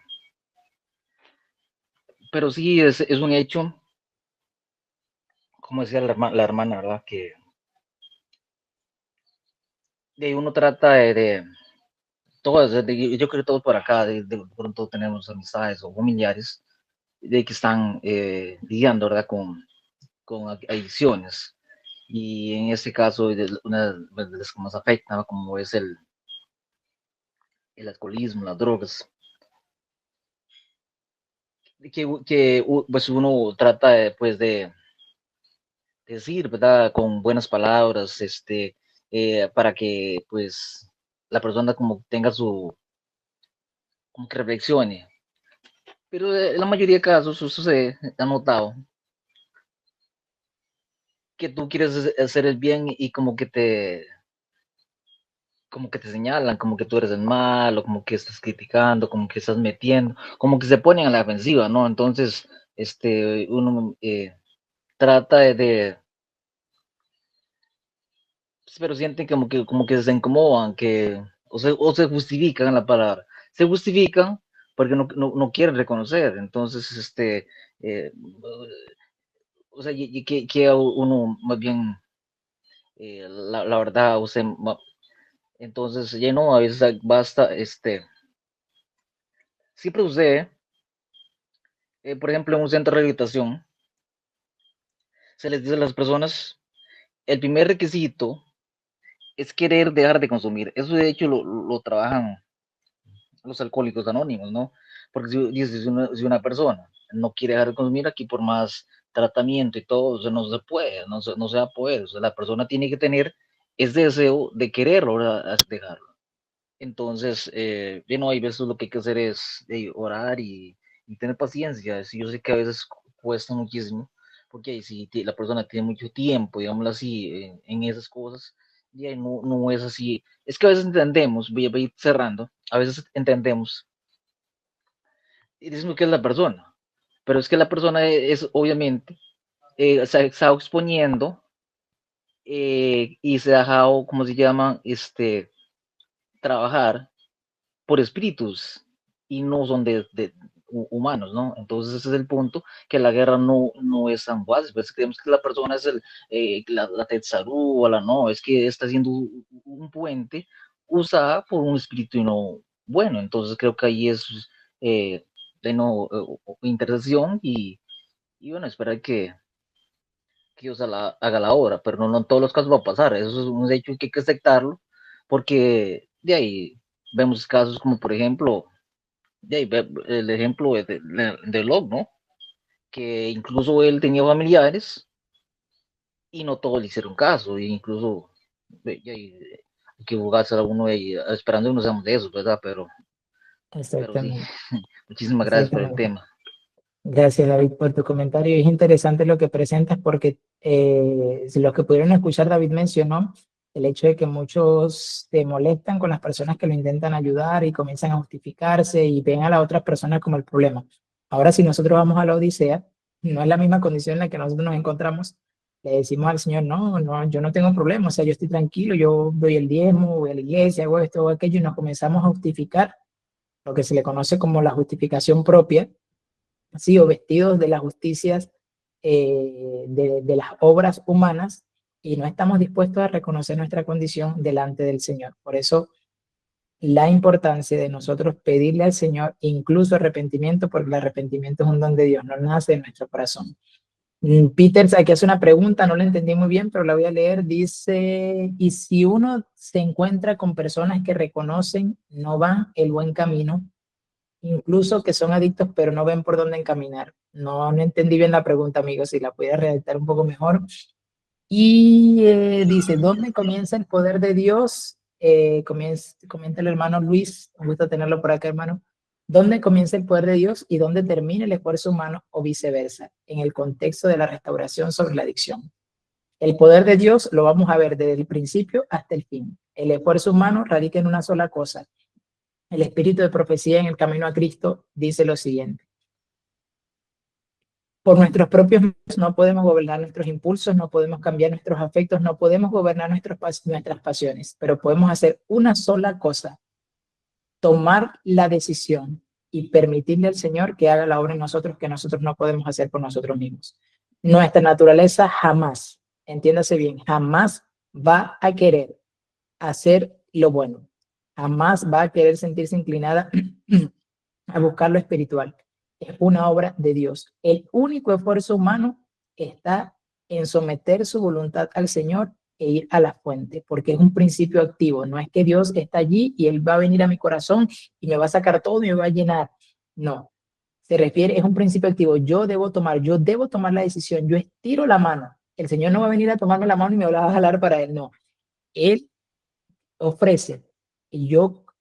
pero sí es un hecho, como decía la hermana, ¿verdad? Que de uno trata todos, yo creo que todos por acá, de pronto tenemos amistades o familiares de que están lidiando, ¿verdad? Con adicciones. Y en este caso, una de las que más afecta, ¿no? Como es el alcoholismo, las drogas, pues uno trata pues de decir, ¿verdad? Con buenas palabras, para que pues la persona como tenga como que reflexione. Pero en la mayoría de casos eso se ha notado, que tú quieres hacer el bien y como que te señalan, como que tú eres el malo, como que estás criticando, como que estás metiendo, como que se ponen a la defensiva, ¿no? Entonces, uno trata pero sienten como que se incomodan, o se justifican en la palabra, se justifican porque no quieren reconocer, entonces, eh, o sea, que uno más bien la verdad, usted, entonces, lleno, a veces basta, siempre usted, por ejemplo, en un centro de rehabilitación, se les dice a las personas, el primer requisito es querer dejar de consumir. Eso de hecho lo trabajan los alcohólicos anónimos, ¿no? Porque si una persona no quiere dejar de consumir aquí por más tratamiento y todo, eso no se puede, no se va a poder. O sea, la persona tiene que tener ese deseo de quererlo, ¿verdad? Dejarlo. Entonces, bueno, hay veces lo que hay que hacer es orar y tener paciencia. Yo sé que a veces cuesta muchísimo, porque si la persona tiene mucho tiempo, digámoslo así, en esas cosas, y no es así. Es que a veces entendemos, voy a ir cerrando, a veces entendemos y decimos que es la persona, pero es que la persona es obviamente, se está exponiendo y se ha dejado, ¿cómo se llama? Trabajar por espíritus y no son de humanos, ¿no? Entonces ese es el punto, que la guerra no es tan fácil, pues creemos que la persona es la Tetzaru o la no, es que está siendo un puente usada por un espíritu y no bueno, entonces creo que ahí es eh, de no intercesión y bueno, esperar que Dios haga la obra, pero no en todos los casos va a pasar, eso es un hecho que hay que aceptarlo, porque de ahí vemos casos como por ejemplo de ahí, el ejemplo de Locke, ¿no? Que incluso él tenía familiares y no todos le hicieron caso, e incluso hay que jugarse a uno y esperando que no seamos de eso, ¿verdad? Pero sí, Exactamente, muchísimas gracias por el exactamente. tema. Gracias, David, por tu comentario. Es interesante lo que presentas porque si los que pudieron escuchar, David mencionó el hecho de que muchos se molestan con las personas que lo intentan ayudar y comienzan a justificarse y ven a las otras personas como el problema. Ahora, si nosotros vamos a la Odisea, no es la misma condición en la que nosotros nos encontramos. Le decimos al Señor, no, no, yo no tengo problema, o sea, yo estoy tranquilo, yo doy el diezmo, voy a la iglesia, hago esto o aquello, y nos comenzamos a justificar lo que se le conoce como la justificación propia, ¿sí? O vestidos de las justicias de las obras humanas, y no estamos dispuestos a reconocer nuestra condición delante del Señor. Por eso la importancia de nosotros pedirle al Señor incluso arrepentimiento, porque el arrepentimiento es un don de Dios, no nace en nuestro corazón. Peter aquí hace una pregunta, no la entendí muy bien, pero la voy a leer. Dice, ¿y si uno se encuentra con personas que reconocen no van el buen camino, incluso que son adictos, pero no ven por dónde encaminar? No entendí bien la pregunta, amigo, si la pudiera redactar un poco mejor. Y dice, ¿dónde comienza el poder de Dios? Comenta el hermano Luis, me gusta tenerlo por acá, hermano. ¿Dónde comienza el poder de Dios y dónde termina el esfuerzo humano o viceversa, en el contexto de la restauración sobre la adicción? El poder de Dios lo vamos a ver desde el principio hasta el fin. El esfuerzo humano radica en una sola cosa. El espíritu de profecía en el camino a Cristo dice lo siguiente: por nuestros propios medios no podemos gobernar nuestros impulsos, no podemos cambiar nuestros afectos, no podemos gobernar nuestras pasiones, pero podemos hacer una sola cosa: tomar la decisión y permitirle al Señor que haga la obra en nosotros que nosotros no podemos hacer por nosotros mismos. Nuestra naturaleza jamás, entiéndase bien, jamás va a querer hacer lo bueno, jamás va a querer sentirse inclinada a buscar lo espiritual. Es una obra de Dios. El único esfuerzo humano está en someter su voluntad al Señor e ir a la fuente, porque es un principio activo. No es que Dios está allí y Él va a venir a mi corazón y me va a sacar todo y me va a llenar. No, se refiere, es un principio activo. Yo debo tomar la decisión, yo estiro la mano. El Señor no va a venir a tomarme la mano y me va a jalar para Él, no. Él ofrece. Y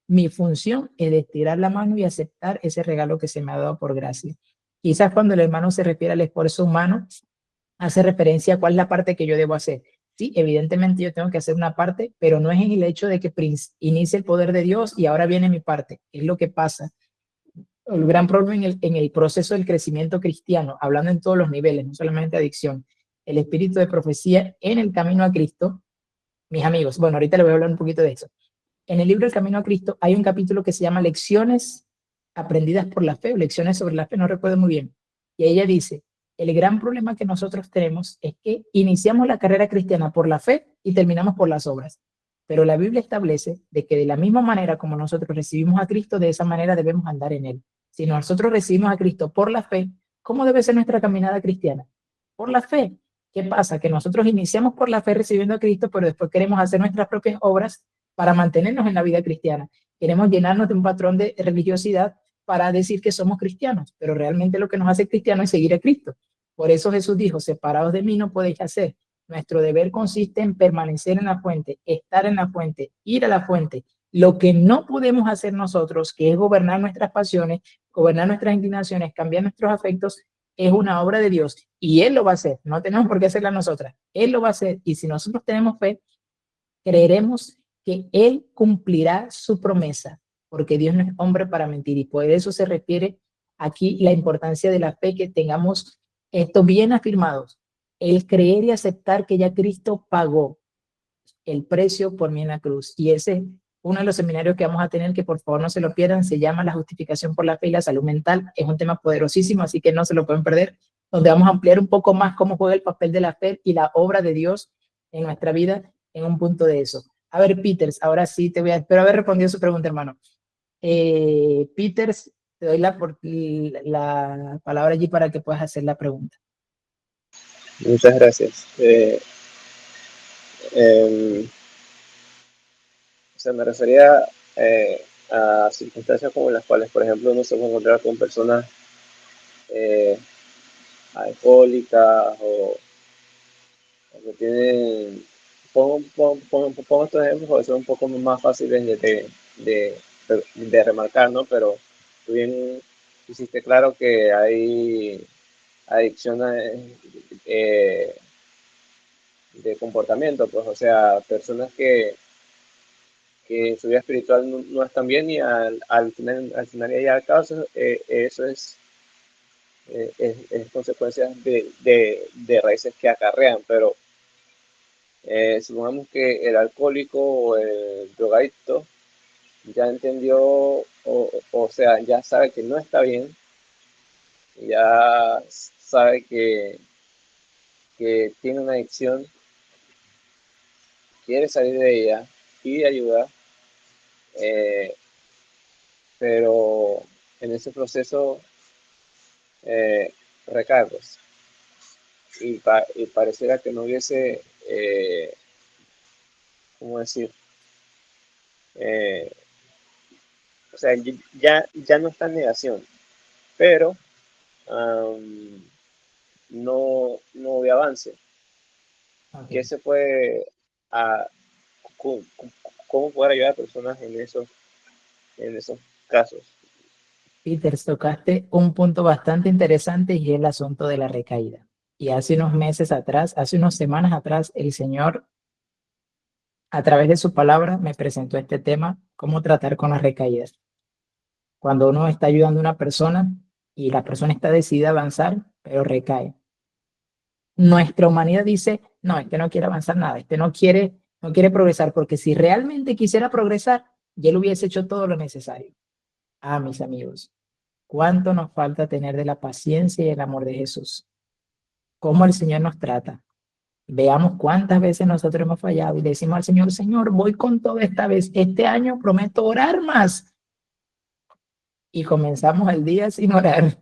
mi función es de estirar la mano y aceptar ese regalo que se me ha dado por gracia. Quizás cuando el hermano se refiere al esfuerzo humano, hace referencia a cuál es la parte que yo debo hacer. Sí, evidentemente yo tengo que hacer una parte, pero no es en el hecho de que inicie el poder de Dios y ahora viene mi parte. Es lo que pasa. El gran problema en el proceso del crecimiento cristiano, hablando en todos los niveles, no solamente adicción, el espíritu de profecía en el camino a Cristo, mis amigos. Bueno, ahorita les voy a hablar un poquito de eso. En el libro El Camino a Cristo hay un capítulo que se llama Lecciones aprendidas por la fe, o Lecciones sobre la fe, no recuerdo muy bien. Y ella dice, el gran problema que nosotros tenemos es que iniciamos la carrera cristiana por la fe y terminamos por las obras. Pero la Biblia establece de que de la misma manera como nosotros recibimos a Cristo, de esa manera debemos andar en Él. Si nosotros recibimos a Cristo por la fe, ¿cómo debe ser nuestra caminada cristiana? Por la fe. ¿Qué pasa? Que nosotros iniciamos por la fe recibiendo a Cristo, pero después queremos hacer nuestras propias obras para mantenernos en la vida cristiana. Queremos llenarnos de un patrón de religiosidad para decir que somos cristianos, pero realmente lo que nos hace cristianos es seguir a Cristo. Por eso Jesús dijo, separados de mí no podéis hacer. Nuestro deber consiste en permanecer en la fuente, estar en la fuente, ir a la fuente. Lo que no podemos hacer nosotros, que es gobernar nuestras pasiones, gobernar nuestras inclinaciones, cambiar nuestros afectos, es una obra de Dios y Él lo va a hacer. No tenemos por qué hacerla nosotras. Él lo va a hacer y si nosotros tenemos fe, creeremos que Él cumplirá su promesa, porque Dios no es hombre para mentir y por eso se refiere aquí la importancia de la fe, que tengamos esto bien afirmados. El creer y aceptar que ya Cristo pagó el precio por mí en la cruz. Y ese es uno de los seminarios que vamos a tener, que por favor no se lo pierdan. Se llama La justificación por la fe y la salud mental. Es un tema poderosísimo, así que no se lo pueden perder, donde vamos a ampliar un poco más cómo juega el papel de la fe y la obra de Dios en nuestra vida en un punto de eso. A ver, Peters, ahora sí te voy a... Espero haber respondido su pregunta, hermano. Peters, te doy la palabra allí para que puedas hacer la pregunta. Muchas gracias. O sea, me refería a circunstancias como las cuales, por ejemplo, uno se puede encontrar con personas alcohólicas o que tienen... Pongo estos ejemplos porque son un poco más fáciles de remarcar, ¿no? Pero tú bien hiciste claro que hay adicciones de comportamiento, pues, o sea, personas que su vida espiritual no están bien y al final y al caso, eso es consecuencias de raíces que acarrean, pero supongamos que el alcohólico o el drogadicto ya entendió, o sea, ya sabe que no está bien, ya sabe que tiene una adicción, quiere salir de ella, pide ayuda, pero en ese proceso recae, pues, y pareciera que no hubiese, ¿cómo decir? O sea, ya no está en negación, pero no había avance. Okay. ¿Qué se puede, cómo poder ayudar a personas en esos casos? Peters, tocaste un punto bastante interesante y es el asunto de la recaída. Y hace unos meses atrás, hace unas semanas atrás, el Señor, a través de su palabra, me presentó este tema, cómo tratar con las recaídas. Cuando uno está ayudando a una persona y la persona está decidida a avanzar, pero recae. Nuestra humanidad dice, no, este no quiere avanzar nada, este no quiere progresar, porque si realmente quisiera progresar, ya él hubiese hecho todo lo necesario. Ah, mis amigos, cuánto nos falta tener de la paciencia y el amor de Jesús. Cómo el Señor nos trata. Veamos cuántas veces nosotros hemos fallado y decimos al Señor, Señor, voy con todo esta vez. Este año prometo orar más. Y comenzamos el día sin orar.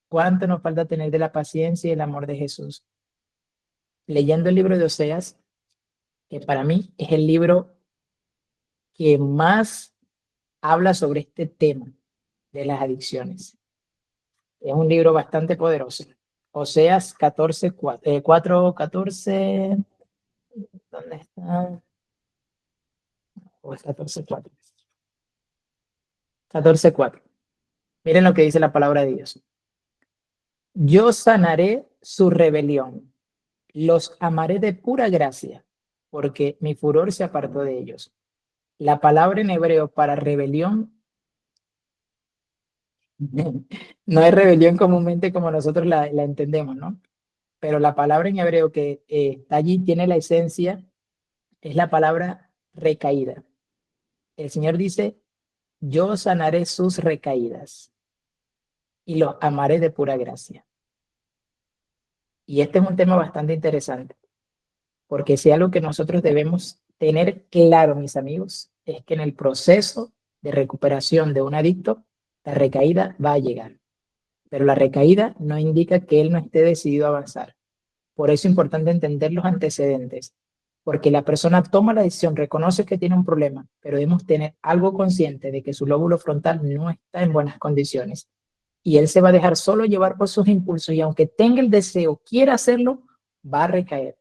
Cuánto nos falta tener de la paciencia y el amor de Jesús. Leyendo el libro de Oseas, que para mí es el libro que más habla sobre este tema de las adicciones. Es un libro bastante poderoso. Oseas 14, 4, 14, ¿dónde está? O es 14, 4. 14, 4. Miren lo que dice la palabra de Dios. Yo sanaré su rebelión, los amaré de pura gracia, porque mi furor se apartó de ellos. La palabra en hebreo para rebelión no es rebelión comúnmente como nosotros la entendemos, ¿no? Pero la palabra en hebreo que está allí tiene la esencia, es la palabra recaída. El Señor dice, yo sanaré sus recaídas y los amaré de pura gracia. Y este es un tema bastante interesante, porque si algo que nosotros debemos tener claro, mis amigos, es que en el proceso de recuperación de un adicto, la recaída va a llegar, pero la recaída no indica que él no esté decidido a avanzar. Por eso es importante entender los antecedentes, porque la persona toma la decisión, reconoce que tiene un problema, pero debemos tener algo consciente de que su lóbulo frontal no está en buenas condiciones y él se va a dejar solo llevar por sus impulsos y aunque tenga el deseo, quiera hacerlo, va a recaer.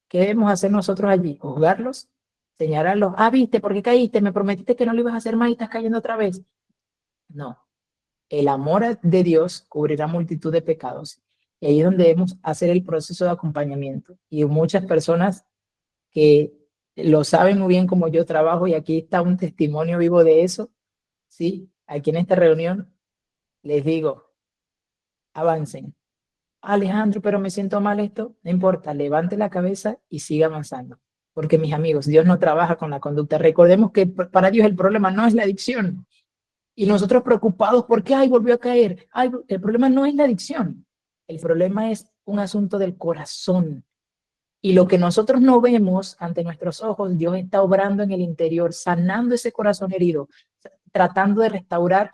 ¿Qué debemos hacer nosotros allí? Juzgarlos, señalarlos. Ah, viste, ¿por qué caíste? Me prometiste que no lo ibas a hacer más y estás cayendo otra vez. No, el amor de Dios cubrirá multitud de pecados. Y ahí es donde debemos hacer el proceso de acompañamiento. Y muchas personas que lo saben muy bien como yo trabajo, y aquí está un testimonio vivo de eso, ¿sí? Aquí en esta reunión les digo, avancen. Alejandro, pero me siento mal esto. No importa, levante la cabeza y siga avanzando. Porque mis amigos, Dios no trabaja con la conducta. Recordemos que para Dios el problema no es la adicción. Y nosotros preocupados porque, ay, volvió a caer. Ay, el problema no es la adicción. El problema es un asunto del corazón. Y lo que nosotros no vemos ante nuestros ojos, Dios está obrando en el interior, sanando ese corazón herido, tratando de restaurar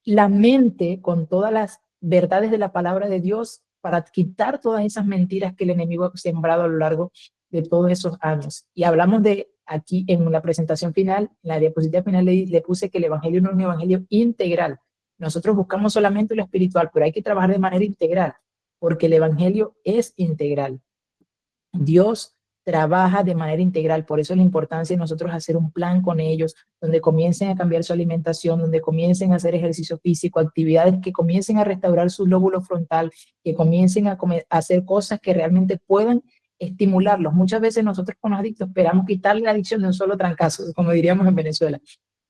la mente con todas las verdades de la palabra de Dios para quitar todas esas mentiras que el enemigo ha sembrado a lo largo de todos esos años. Y hablamos de aquí en la presentación final, en la diapositiva final le puse que el evangelio no es un evangelio integral. Nosotros buscamos solamente lo espiritual, pero hay que trabajar de manera integral, porque el evangelio es integral. Dios trabaja de manera integral, por eso la importancia de nosotros hacer un plan con ellos, donde comiencen a cambiar su alimentación, donde comiencen a hacer ejercicio físico, actividades que comiencen a restaurar su lóbulo frontal, que comiencen a hacer cosas que realmente puedan estimularlos. Muchas veces nosotros con los adictos esperamos quitarle la adicción de un solo trancazo, como diríamos en Venezuela,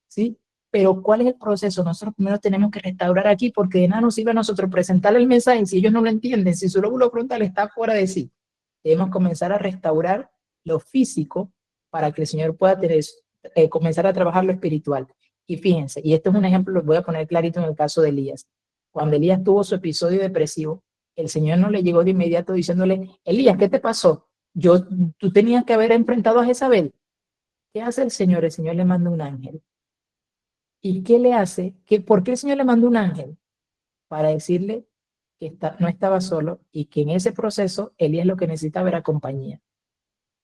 ¿sí? Pero ¿cuál es el proceso? Nosotros primero tenemos que restaurar aquí, porque de nada nos sirve a nosotros presentarle el mensaje si ellos no lo entienden, si su lóbulo frontal está fuera de sí. Debemos comenzar a restaurar lo físico para que el Señor pueda comenzar a trabajar lo espiritual. Y fíjense, y esto es un ejemplo, lo voy a poner clarito en el caso de Elías. Cuando Elías tuvo su episodio depresivo, el Señor no le llegó de inmediato diciéndole, Elías, ¿qué te pasó? Tú tenías que haber enfrentado a Jezabel. ¿Qué hace el Señor? El Señor le manda un ángel. ¿Y qué le hace? ¿Por qué el Señor le manda un ángel? Para decirle que no estaba solo y que en ese proceso Elías lo que necesitaba era compañía,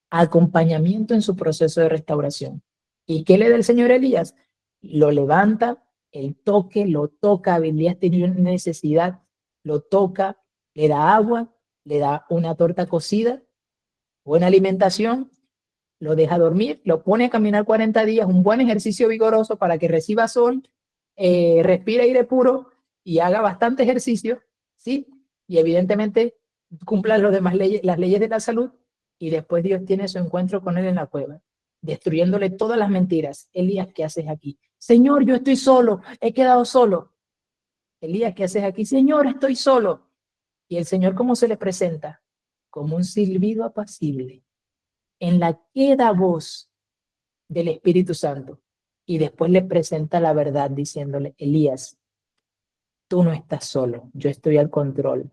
acompañamiento en su proceso de restauración. ¿Y qué le da el Señor a Elías? Lo levanta, lo toca, Elías tenía una necesidad, lo toca, le da agua, le da una torta cocida, buena alimentación, lo deja dormir, lo pone a caminar 40 días, un buen ejercicio vigoroso para que reciba sol, respire aire puro y haga bastante ejercicio, ¿sí? Y evidentemente cumpla las leyes de la salud, y después Dios tiene su encuentro con él en la cueva, destruyéndole todas las mentiras. Elías, ¿qué haces aquí? Señor, yo estoy solo, he quedado solo. Elías, ¿qué haces aquí? Señor, estoy solo. Y el Señor, ¿cómo se le presenta? Como un silbido apacible, en la queda voz del Espíritu Santo. Y después le presenta la verdad diciéndole, Elías, tú no estás solo, yo estoy al control.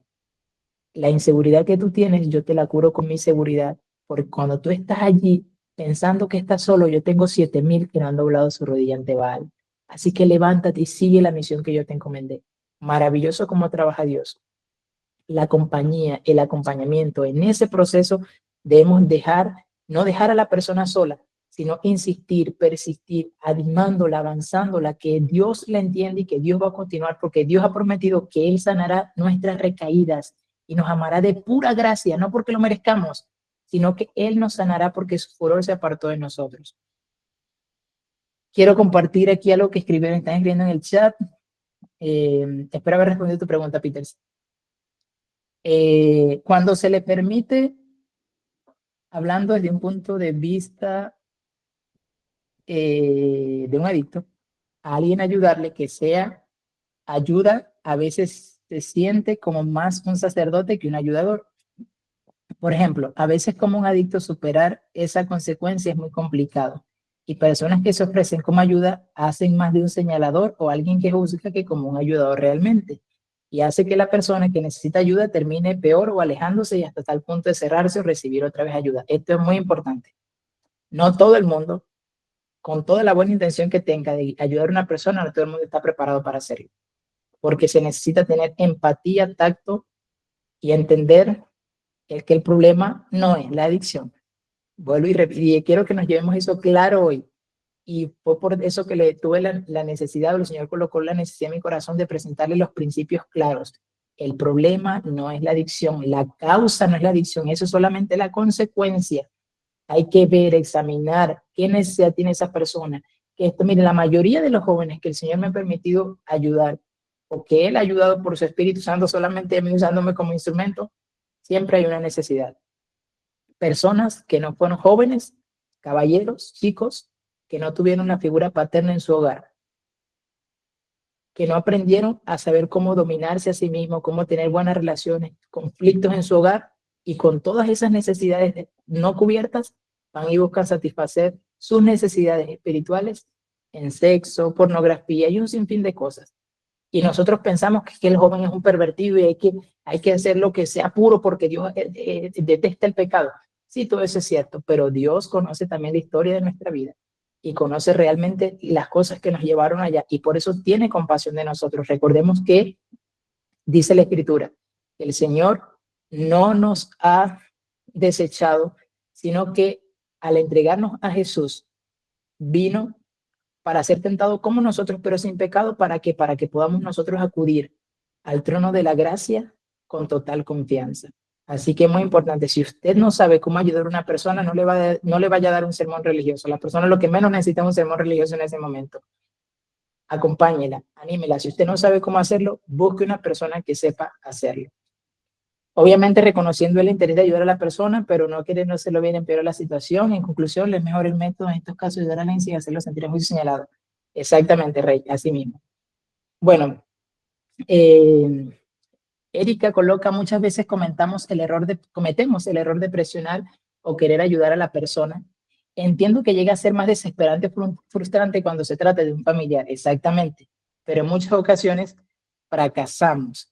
La inseguridad que tú tienes, yo te la curo con mi seguridad, porque cuando tú estás allí pensando que estás solo, yo tengo 7,000 que no han doblado su rodilla ante Baal. Así que levántate y sigue la misión que yo te encomendé. Maravilloso cómo trabaja Dios. La compañía, el acompañamiento, en ese proceso debemos no dejar a la persona sola, sino insistir, persistir, animándola, avanzándola, que Dios la entiende y que Dios va a continuar, porque Dios ha prometido que Él sanará nuestras recaídas y nos amará de pura gracia, no porque lo merezcamos, sino que Él nos sanará porque su furor se apartó de nosotros. Quiero compartir aquí algo que están escribiendo en el chat. Espero haber respondido tu pregunta, Peters. Cuando se le permite, hablando desde un punto de vista de un adicto, a alguien ayudarle, que sea ayuda, a veces se siente como más un sacerdote que un ayudador. Por ejemplo, a veces como un adicto superar esa consecuencia es muy complicado. Y personas que se ofrecen como ayuda hacen más de un señalador o alguien que juzga que como un ayudador realmente. y hace que la persona que necesita ayuda termine peor o alejándose y hasta tal punto de cerrarse o recibir otra vez ayuda. Esto es muy importante. No todo el mundo, con toda la buena intención que tenga de ayudar a una persona, no todo el mundo está preparado para hacerlo, porque se necesita tener empatía, tacto y entender que el problema no es la adicción. Vuelvo y quiero que nos llevemos eso claro hoy. Y fue por eso que le tuve la necesidad, el Señor colocó la necesidad en mi corazón de presentarle los principios claros. El problema no es la adicción, la causa no es la adicción, eso es solamente la consecuencia. Hay que ver, examinar qué necesidad tiene esa persona. Que esto, mire, la mayoría de los jóvenes que el Señor me ha permitido ayudar, o que Él ha ayudado por su Espíritu Santo, solamente a mí usándome como instrumento, siempre hay una necesidad. Personas que no fueron jóvenes, caballeros, chicos, que no tuvieron una figura paterna en su hogar, que no aprendieron a saber cómo dominarse a sí mismos, cómo tener buenas relaciones, conflictos en su hogar, y con todas esas necesidades no cubiertas, van y buscan satisfacer sus necesidades espirituales en sexo, pornografía y un sinfín de cosas. Y nosotros pensamos que el joven es un pervertido y hay que hacer lo que sea puro porque Dios detesta el pecado. Sí, todo eso es cierto, pero Dios conoce también la historia de nuestra vida y conoce realmente las cosas que nos llevaron allá, y por eso tiene compasión de nosotros. Recordemos que dice la Escritura, que el Señor no nos ha desechado, sino que al entregarnos a Jesús, vino para ser tentado como nosotros, pero sin pecado. ¿Para qué? Para que podamos nosotros acudir al trono de la gracia con total confianza. Así que es muy importante, si usted no sabe cómo ayudar a una persona, no le vaya a dar un sermón religioso. La persona lo que menos necesita es un sermón religioso en ese momento. Acompáñela, anímela. Si usted no sabe cómo hacerlo, busque una persona que sepa hacerlo. Obviamente reconociendo el interés de ayudar a la persona, pero no queriendo hacerlo bien, empeorar la situación. En conclusión, es mejor el método en estos casos ayudar a alguien sin hacerlo sentir muy señalado. Exactamente, Rey, así mismo. Bueno, Erika coloca, muchas veces cometemos el error de presionar o querer ayudar a la persona. Entiendo que llega a ser más desesperante, frustrante cuando se trata de un familiar, exactamente, pero en muchas ocasiones fracasamos.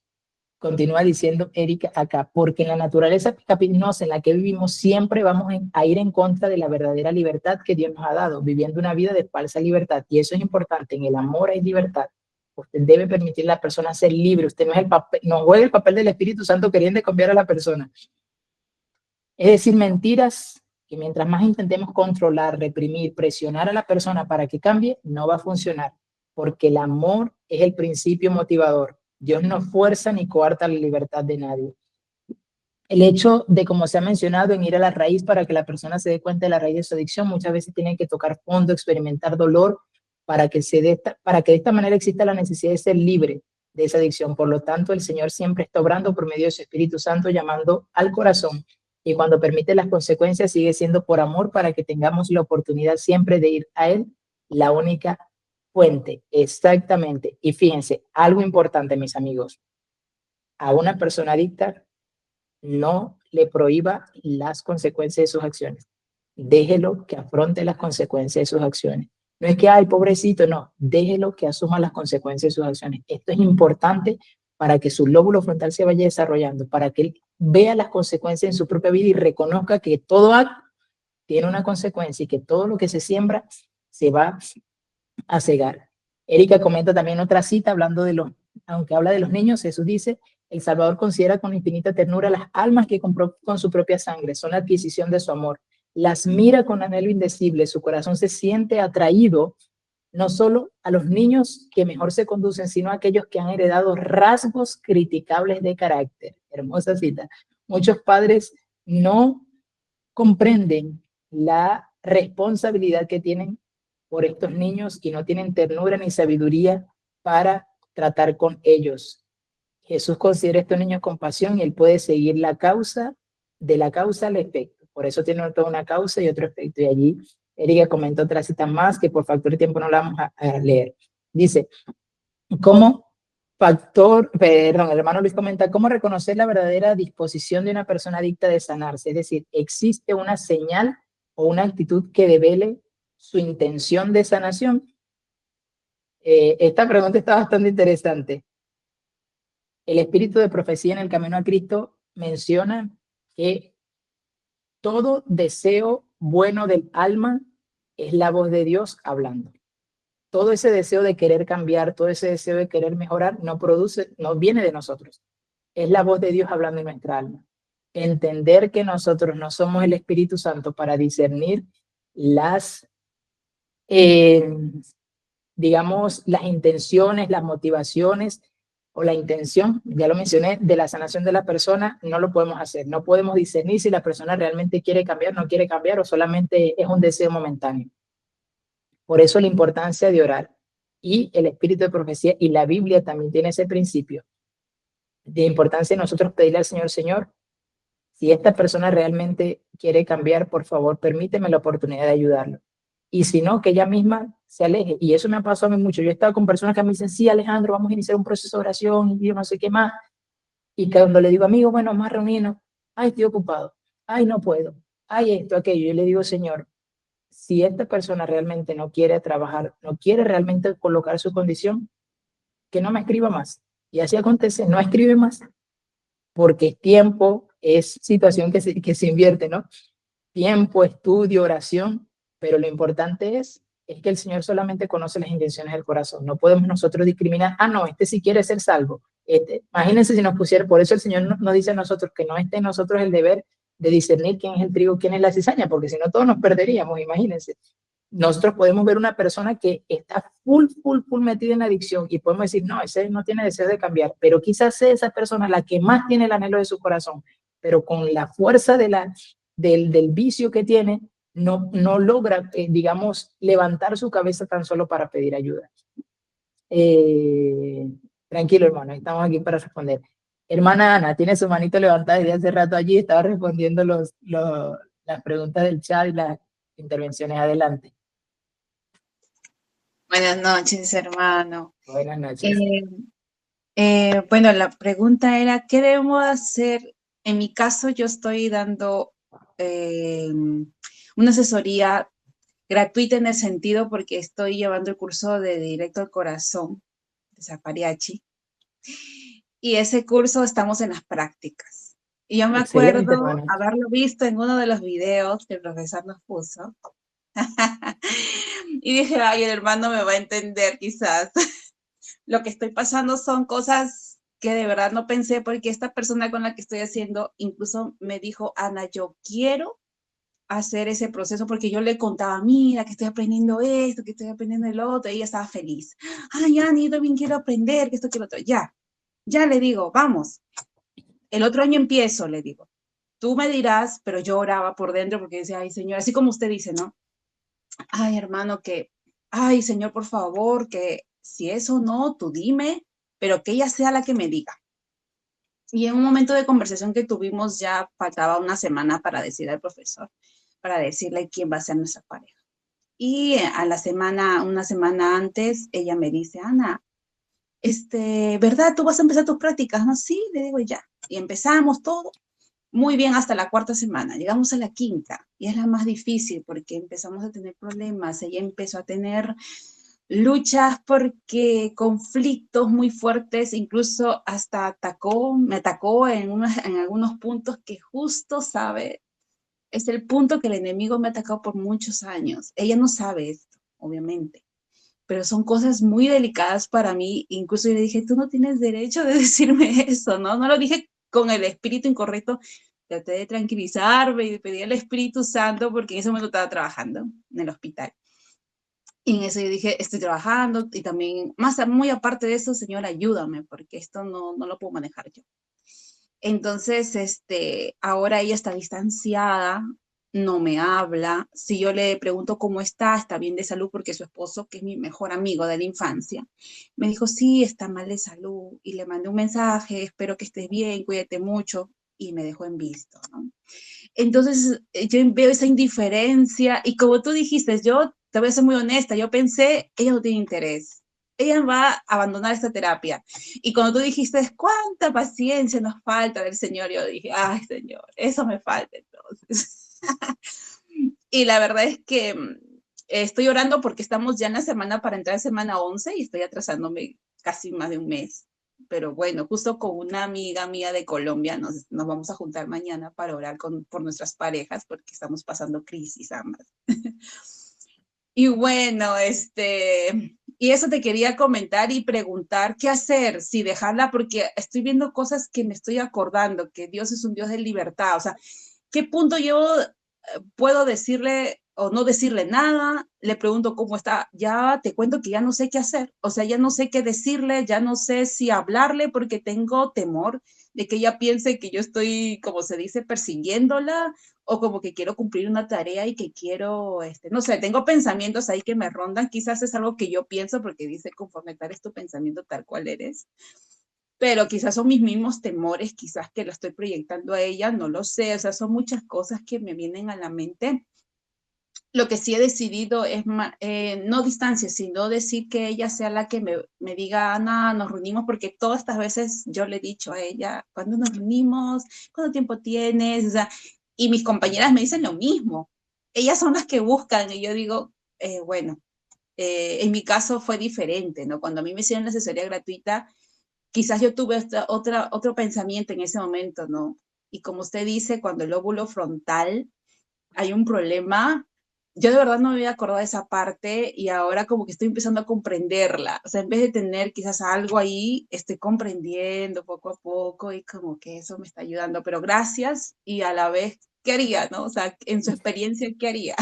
Continúa diciendo Erika acá, porque en la naturaleza pecaminosa en la que vivimos siempre vamos a ir en contra de la verdadera libertad que Dios nos ha dado, viviendo una vida de falsa libertad. Y eso es importante, en el amor hay libertad. Usted debe permitir a la persona ser libre. Usted no es no juegue el papel del Espíritu Santo queriendo cambiar a la persona. Es decir, mentiras que mientras más intentemos controlar, reprimir, presionar a la persona para que cambie, no va a funcionar, porque el amor es el principio motivador. Dios no fuerza ni coarta la libertad de nadie. El hecho de, como se ha mencionado, en ir a la raíz para que la persona se dé cuenta de la raíz de su adicción, muchas veces tienen que tocar fondo, experimentar dolor, para que de esta manera exista la necesidad de ser libre de esa adicción. Por lo tanto, el Señor siempre está obrando por medio de su Espíritu Santo, llamando al corazón, y cuando permite las consecuencias sigue siendo por amor, para que tengamos la oportunidad siempre de ir a Él, la única fuente. Exactamente. Y fíjense, algo importante, mis amigos, a una persona adicta no le prohíba las consecuencias de sus acciones. Déjelo que afronte las consecuencias de sus acciones. No es que, ay, pobrecito, no. Déjelo que asuma las consecuencias de sus acciones. Esto es importante para que su lóbulo frontal se vaya desarrollando, para que él vea las consecuencias en su propia vida y reconozca que todo acto tiene una consecuencia y que todo lo que se siembra se va a cegar. Erika comenta también otra cita hablando aunque habla de los niños, Jesús dice, el Salvador considera con infinita ternura las almas que compró con su propia sangre, son la adquisición de su amor. Las mira con anhelo indecible, su corazón se siente atraído no solo a los niños que mejor se conducen, sino a aquellos que han heredado rasgos criticables de carácter. Hermosa cita. Muchos padres no comprenden la responsabilidad que tienen por estos niños y no tienen ternura ni sabiduría para tratar con ellos. Jesús considera a estos niños con pasión y él puede seguir la causa, de la causa al efecto. Por eso tiene toda una causa y otro efecto. Y allí Erika comentó otra cita más que por factor de tiempo no la vamos a leer. Dice, el hermano Luis comenta, ¿cómo reconocer la verdadera disposición de una persona adicta de sanarse? Es decir, ¿existe una señal o una actitud que devele su intención de sanación? Esta pregunta está bastante interesante. El espíritu de profecía en el camino a Cristo menciona que todo deseo bueno del alma es la voz de Dios hablando. Todo ese deseo de querer cambiar, todo ese deseo de querer mejorar, no viene de nosotros. Es la voz de Dios hablando en nuestra alma. Entender que nosotros no somos el Espíritu Santo para discernir las, digamos, las intenciones, las motivaciones o la intención, ya lo mencioné, de la sanación de la persona, no lo podemos hacer. No podemos discernir si la persona realmente quiere cambiar, no quiere cambiar o solamente es un deseo momentáneo. Por eso la importancia de orar. Y el espíritu de profecía y la Biblia también tiene ese principio de importancia de nosotros pedirle al Señor, Señor, si esta persona realmente quiere cambiar, por favor, permíteme la oportunidad de ayudarlo. Y si no, que ella misma se aleje. Y eso me ha pasado a mí mucho. Yo he estado con personas que me dicen, sí, Alejandro, vamos a iniciar un proceso de oración y yo no sé qué más. Y cuando le digo, amigo, bueno, vamos a reunirnos. Ay, estoy ocupado. Ay, no puedo. Ay, esto, aquello. Yo le digo, Señor, si esta persona realmente no quiere trabajar, no quiere realmente colocar su condición, que no me escriba más. Y así acontece, no escribe más, porque es tiempo, es situación que se invierte, ¿no? Tiempo, estudio, oración, pero lo importante es que el Señor solamente conoce las intenciones del corazón. No podemos nosotros discriminar, no, este sí quiere ser salvo. Imagínense si nos pusiera, por eso el Señor nos dice a nosotros que no esté en nosotros el deber de discernir quién es el trigo, quién es la cizaña, porque si no todos nos perderíamos, imagínense. Nosotros podemos ver una persona que está full metida en la adicción y podemos decir, no, ese no tiene deseo de cambiar, pero quizás sea esa persona la que más tiene el anhelo de su corazón, pero con la fuerza del vicio que tiene, no logra, digamos, levantar su cabeza tan solo para pedir ayuda. Tranquilo, hermano, estamos aquí para responder. Hermana Ana, tiene su manito levantada desde hace rato allí, estaba respondiendo las preguntas del chat y las intervenciones. Adelante. Buenas noches, hermano. Buenas noches. Bueno, la pregunta era, ¿qué debemos hacer? En mi caso, yo estoy dando una asesoría gratuita en el sentido porque estoy llevando el curso de Directo al Corazón de Zapariachi. Y ese curso estamos en las prácticas. Y yo me Excelente, acuerdo hermano. haberlo visto en uno de los videos que el profesor nos puso. Y dije, ay, el hermano me va a entender quizás. Lo que estoy pasando son cosas que de verdad no pensé, porque esta persona con la que estoy haciendo incluso me dijo, Ana, yo quiero hacer ese proceso porque yo le contaba, mira, que estoy aprendiendo esto, que estoy aprendiendo el otro, y ella estaba feliz. Ay, Ana, yo también quiero aprender, que esto, que lo otro. Ya le digo, vamos. El otro año empiezo, le digo. Tú me dirás, pero yo oraba por dentro porque decía, ay, Señor, así como usted dice, ¿no? Ay, hermano, ay, Señor, por favor, que si eso no, tú dime, pero que ella sea la que me diga. Y en un momento de conversación que tuvimos, ya faltaba una semana para decir al profesor, para decirle quién va a ser nuestra pareja. Y una semana antes, ella me dice, Ana, ¿verdad? ¿Tú vas a empezar tus prácticas? No, sí, le digo ya. Y empezamos todo muy bien hasta la cuarta semana. Llegamos a la quinta y es la más difícil porque empezamos a tener problemas. Ella empezó a tener luchas porque conflictos muy fuertes, incluso hasta me atacó en algunos puntos que justo sabe, es el punto que el enemigo me ha atacado por muchos años. Ella no sabe esto, obviamente, pero son cosas muy delicadas para mí. Incluso yo le dije, tú no tienes derecho de decirme eso, ¿no? No lo dije con el espíritu incorrecto, traté de tranquilizarme y de pedir al Espíritu Santo porque en ese momento estaba trabajando en el hospital. Y en eso yo dije, estoy trabajando y también, muy aparte de eso, Señor, ayúdame, porque esto no lo puedo manejar yo. Entonces, ahora ella está distanciada, no me habla. Si yo le pregunto cómo está bien de salud, porque su esposo, que es mi mejor amigo de la infancia, me dijo, sí, está mal de salud. Y le mandé un mensaje, espero que estés bien, cuídate mucho, y me dejó en visto, ¿no? Entonces, yo veo esa indiferencia y como tú dijiste, yo te voy a ser muy honesta, yo pensé, ella no tiene interés, ella va a abandonar esta terapia. Y cuando tú dijiste, ¿cuánta paciencia nos falta del Señor? Yo dije, ay, Señor, eso me falta entonces. Y la verdad es que estoy orando porque estamos ya en la semana para entrar en semana 11 y estoy atrasándome casi más de un mes. pero bueno, justo con una amiga mía de Colombia nos vamos a juntar mañana para orar por nuestras parejas porque estamos pasando crisis ambas. Y bueno, y eso te quería comentar y preguntar, ¿qué hacer? Si dejarla, porque estoy viendo cosas que me estoy acordando, que Dios es un Dios de libertad, o sea, ¿qué punto yo puedo decirle o no decirle nada? Le pregunto cómo está, ya te cuento que ya no sé qué hacer, o sea, ya no sé qué decirle, ya no sé si hablarle porque tengo temor de que ella piense que yo estoy, como se dice, persiguiéndola o como que quiero cumplir una tarea y que quiero, no sé, tengo pensamientos ahí que me rondan, quizás es algo que yo pienso porque dice, conforme tal es tu pensamiento, tal cual eres, pero quizás son mis mismos temores, quizás que lo estoy proyectando a ella, no lo sé, o sea, son muchas cosas que me vienen a la mente. Lo que sí he decidido es no distancia, sino decir que ella sea la que me diga, Ana, nos reunimos, porque todas estas veces yo le he dicho a ella, ¿cuándo nos reunimos? ¿Cuánto tiempo tienes? O sea, y mis compañeras me dicen lo mismo. Ellas son las que buscan y yo digo, bueno, en mi caso fue diferente, ¿no? Cuando a mí me hicieron la asesoría gratuita, quizás yo tuve otro pensamiento en ese momento, ¿no? Y como usted dice, cuando el lóbulo frontal hay un problema, yo de verdad no me había acordado de esa parte y ahora como que estoy empezando a comprenderla. O sea, en vez de tener quizás algo ahí, estoy comprendiendo poco a poco y como que eso me está ayudando. Pero gracias y a la vez, ¿qué haría, no? O sea, en su experiencia, ¿qué haría?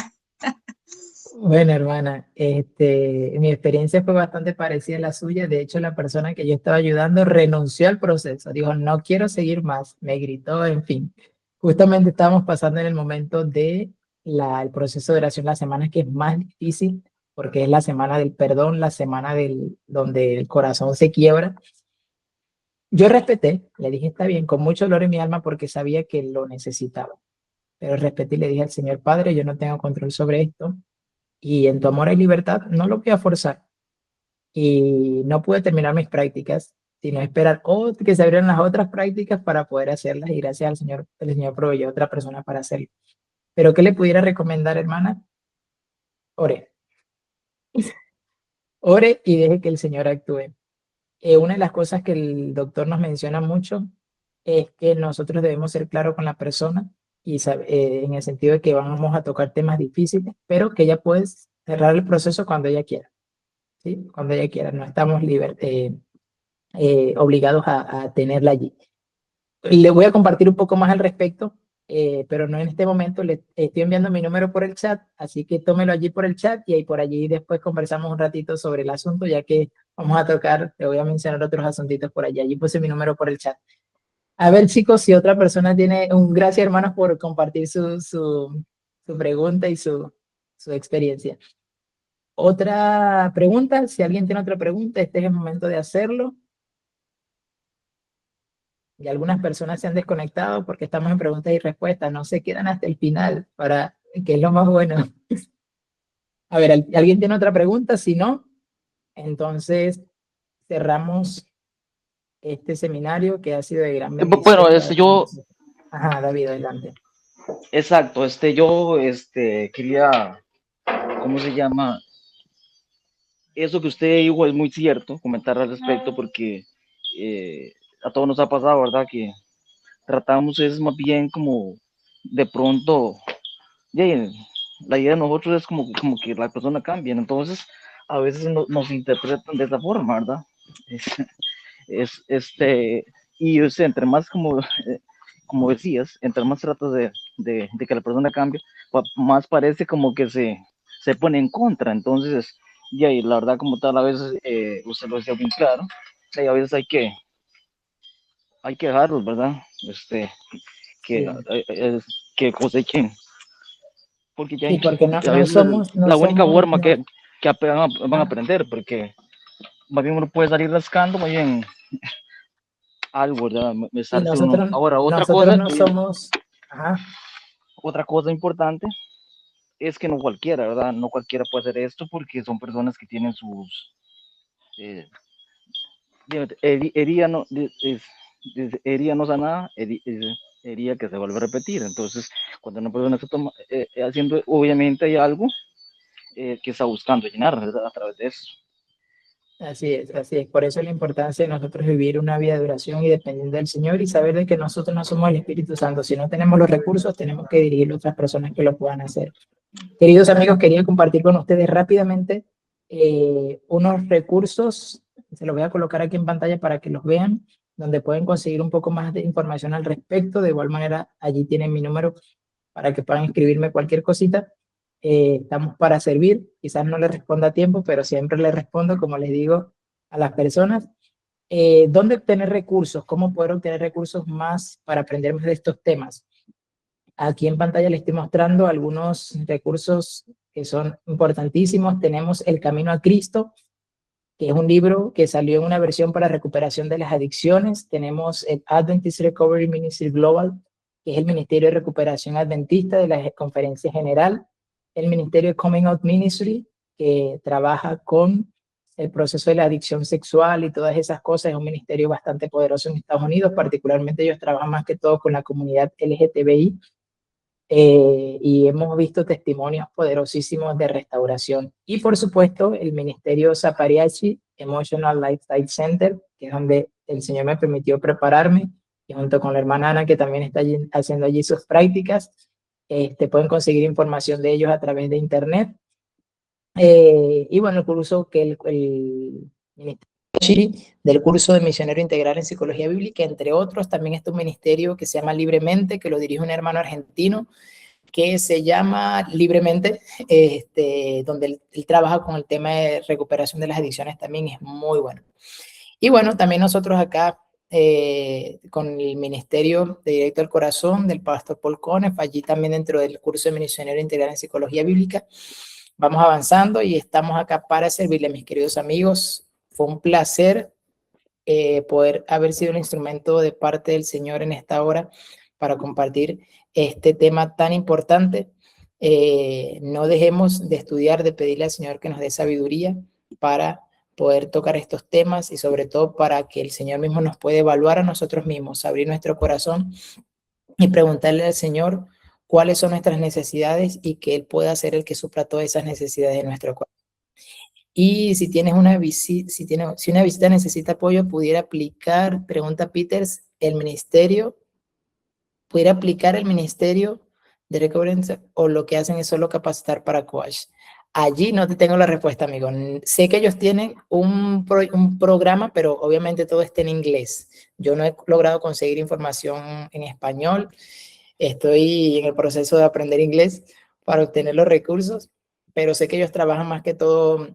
Bueno, hermana, mi experiencia fue bastante parecida a la suya. De hecho, la persona que yo estaba ayudando renunció al proceso. Dijo, no quiero seguir más. Me gritó, en fin. Justamente estábamos pasando en el momento de el proceso de oración, la semana que es más difícil, porque es la semana del perdón, la semana donde el corazón se quiebra. Yo respeté, le dije, está bien, con mucho dolor en mi alma porque sabía que lo necesitaba. Pero respeté y le dije al Señor Padre, yo no tengo control sobre esto y en tu amor hay libertad, no lo voy a forzar. Y no pude terminar mis prácticas, sino esperar que se abrieran las otras prácticas para poder hacerlas y gracias al Señor, el Señor proveyó a otra persona para hacerlo. Pero ¿qué le pudiera recomendar, hermana? Ore. Ore y deje que el Señor actúe. Una de las cosas que el doctor nos menciona mucho es que nosotros debemos ser claros con la persona y en el sentido de que vamos a tocar temas difíciles, pero que ella puede cerrar el proceso cuando ella quiera. ¿Sí? Cuando ella quiera, no estamos obligados a tenerla allí. Le voy a compartir un poco más al respecto, pero no en este momento. Le estoy enviando mi número por el chat, así que tómelo allí por el chat y ahí por allí después conversamos un ratito sobre el asunto, ya que vamos a tocar, te voy a mencionar otros asuntitos por allí. Allí puse mi número por el chat. A ver, chicos, si otra persona tiene gracias, hermanos, por compartir su pregunta y su experiencia. Otra pregunta, si alguien tiene otra pregunta, este es el momento de hacerlo. Y algunas personas se han desconectado porque estamos en preguntas y respuestas, no se quedan hasta el final, que es lo más bueno. A ver, ¿alguien tiene otra pregunta? Si no, entonces cerramos este seminario que ha sido de gran Bueno, bendición para todos yo, nosotros. Ajá, David, adelante. exacto, yo, quería, ¿cómo se llama? Eso que usted dijo es muy cierto, comentar al respecto, porque a todos nos ha pasado, ¿verdad? Que tratamos es más bien como de pronto, ya, la idea de nosotros es como que la persona cambie, entonces a veces nos interpretan de esa forma, ¿verdad? Es, y entre más como decías, entre más tratas de que la persona cambie, más parece como que se pone en contra, entonces, y la verdad como tal, a veces, usted lo decía bien claro, y a veces hay que dejarlos, ¿verdad? Que, Sí, que cosechen, porque ya sí, porque a veces no la única somos, forma no, que van a ah, aprender, porque más bien uno puede salir rascando, más bien algo, ¿verdad? Me sí, estarse uno. Ahora, nosotros no somos, ajá, otra cosa importante es que no cualquiera, ¿verdad? No cualquiera puede hacer esto porque son personas que tienen sus eh, herida no, herida no sanada, herida que se vuelve a repetir. Entonces, cuando una persona está haciendo, obviamente hay algo que está buscando llenar, ¿verdad? A través de eso. Así es, así es. Por eso la importancia de nosotros vivir una vida de oración y dependiendo del Señor y saber de que nosotros no somos el Espíritu Santo. Si no tenemos los recursos, tenemos que dirigirlo a otras personas que lo puedan hacer. Queridos amigos, quería compartir con ustedes rápidamente unos recursos. Se los voy a colocar aquí en pantalla para que los vean, donde pueden conseguir un poco más de información al respecto. De igual manera, allí tienen mi número para que puedan escribirme cualquier cosita. Estamos para servir. Quizás no les responda a tiempo, pero siempre les respondo, como les digo a las personas. ¿Dónde obtener recursos? ¿Cómo poder obtener recursos más para aprender más de estos temas? Aquí en pantalla les estoy mostrando algunos recursos que son importantísimos. Tenemos El Camino a Cristo, que es un libro que salió en una versión para recuperación de las adicciones. Tenemos el Adventist Recovery Ministry Global, que es el Ministerio de Recuperación Adventista de la Conferencia General. El Ministerio de Coming Out Ministry, que trabaja con el proceso de la adicción sexual y todas esas cosas. Es un ministerio bastante poderoso en Estados Unidos, particularmente ellos trabajan más que todo con la comunidad LGTBI. Y hemos visto testimonios poderosísimos de restauración. Y por supuesto, el Ministerio Sapariachi Emotional Lifestyle Center, que es donde el Señor me permitió prepararme, y junto con la hermana Ana, que también está haciendo allí sus prácticas, pueden conseguir información de ellos a través de internet. Y bueno, el curso que el Ministerio del curso de Misionero Integral en Psicología Bíblica, entre otros, también está un ministerio que se llama Libremente, que lo dirige un hermano argentino, que se llama Libremente, donde él trabaja con el tema de recuperación de las adicciones, también es muy bueno. Y bueno, también nosotros acá, con el Ministerio de Directo al Corazón del pastor Paul Conef, allí también dentro del curso de Misionero Integral en Psicología Bíblica, vamos avanzando y estamos acá para servirle, mis queridos amigos. Fue un placer poder haber sido un instrumento de parte del Señor en esta hora para compartir este tema tan importante. No dejemos de estudiar, de pedirle al Señor que nos dé sabiduría para poder tocar estos temas y sobre todo para que el Señor mismo nos pueda evaluar a nosotros mismos, abrir nuestro corazón y preguntarle al Señor cuáles son nuestras necesidades y que Él pueda ser el que supla todas esas necesidades de nuestro corazón. Y si tienes una visita, si una visita necesita apoyo, pudiera aplicar, pregunta Peters, pudiera aplicar el ministerio de Recovery o lo que hacen es solo capacitar para coach. Allí no te tengo la respuesta, amigo. Sé que ellos tienen un programa, pero obviamente todo está en inglés. Yo no he logrado conseguir información en español. Estoy en el proceso de aprender inglés para obtener los recursos, pero sé que ellos trabajan más que todo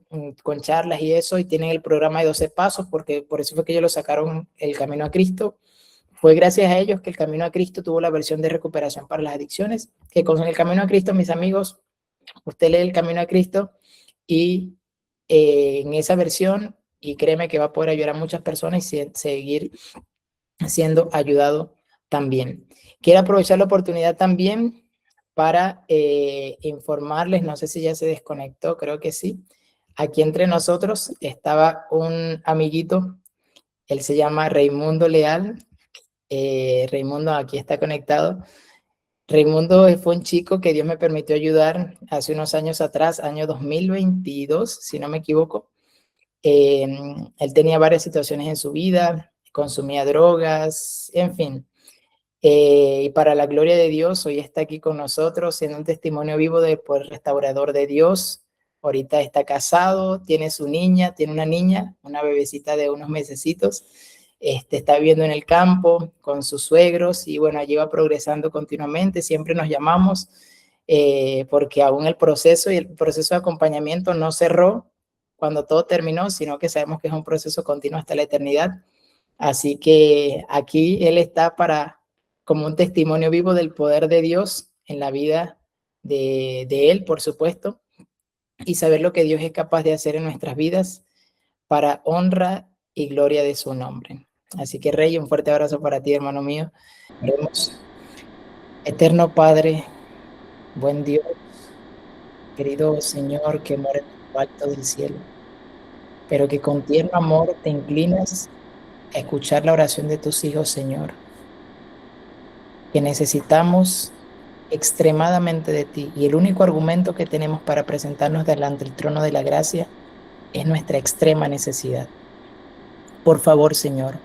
con charlas y eso, y tienen el programa de 12 pasos, porque por eso fue que ellos lo sacaron, El Camino a Cristo. Fue gracias a ellos que El Camino a Cristo tuvo la versión de recuperación para las adicciones, que con El Camino a Cristo, mis amigos, usted lee El Camino a Cristo y en esa versión, y créeme que va a poder ayudar a muchas personas y seguir siendo ayudado también. Quiero aprovechar la oportunidad también para informarles, no sé si ya se desconectó, creo que sí. Aquí entre nosotros estaba un amiguito, él se llama Raimundo Leal. Raimundo aquí está conectado. Raimundo fue un chico que Dios me permitió ayudar hace unos años atrás, año 2022, si no me equivoco. Él tenía varias situaciones en su vida, consumía drogas, en fin. Y para la gloria de Dios, hoy está aquí con nosotros siendo un testimonio vivo del poder restaurador de Dios. Ahorita está casado, tiene su niña, tiene una niña, una bebecita de unos mesecitos. Está viviendo en el campo con sus suegros y bueno, allí va progresando continuamente. Siempre nos llamamos porque aún el proceso de acompañamiento no cerró cuando todo terminó, sino que sabemos que es un proceso continuo hasta la eternidad. Así que aquí él está como un testimonio vivo del poder de Dios en la vida de él, por supuesto, y saber lo que Dios es capaz de hacer en nuestras vidas para honra y gloria de su nombre. Así que, Rey, un fuerte abrazo para ti, hermano mío. Oremos. Eterno Padre, buen Dios, querido Señor que mora en lo alto del cielo, pero que con tierno amor te inclinas a escuchar la oración de tus hijos, Señor, que necesitamos extremadamente de ti, y el único argumento que tenemos para presentarnos delante del trono de la gracia es nuestra extrema necesidad. Por favor, Señor,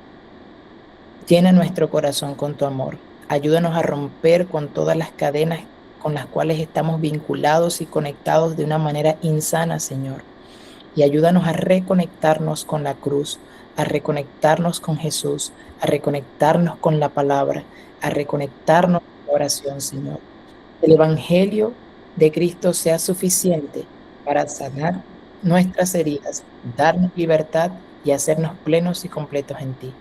llena nuestro corazón con tu amor. Ayúdanos a romper con todas las cadenas con las cuales estamos vinculados y conectados de una manera insana, Señor. Y ayúdanos a reconectarnos con la cruz, a reconectarnos con Jesús, a reconectarnos con la palabra, a reconectarnos con la oración, Señor. El Evangelio de Cristo sea suficiente para sanar nuestras heridas, darnos libertad y hacernos plenos y completos en ti.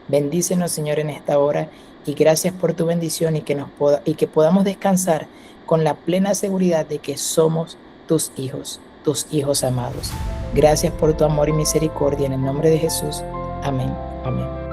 Bendícenos, Señor, en esta hora, y gracias por tu bendición y que podamos descansar con la plena seguridad de que somos tus hijos amados. Gracias por tu amor y misericordia, en el nombre de Jesús. Amén. Amén.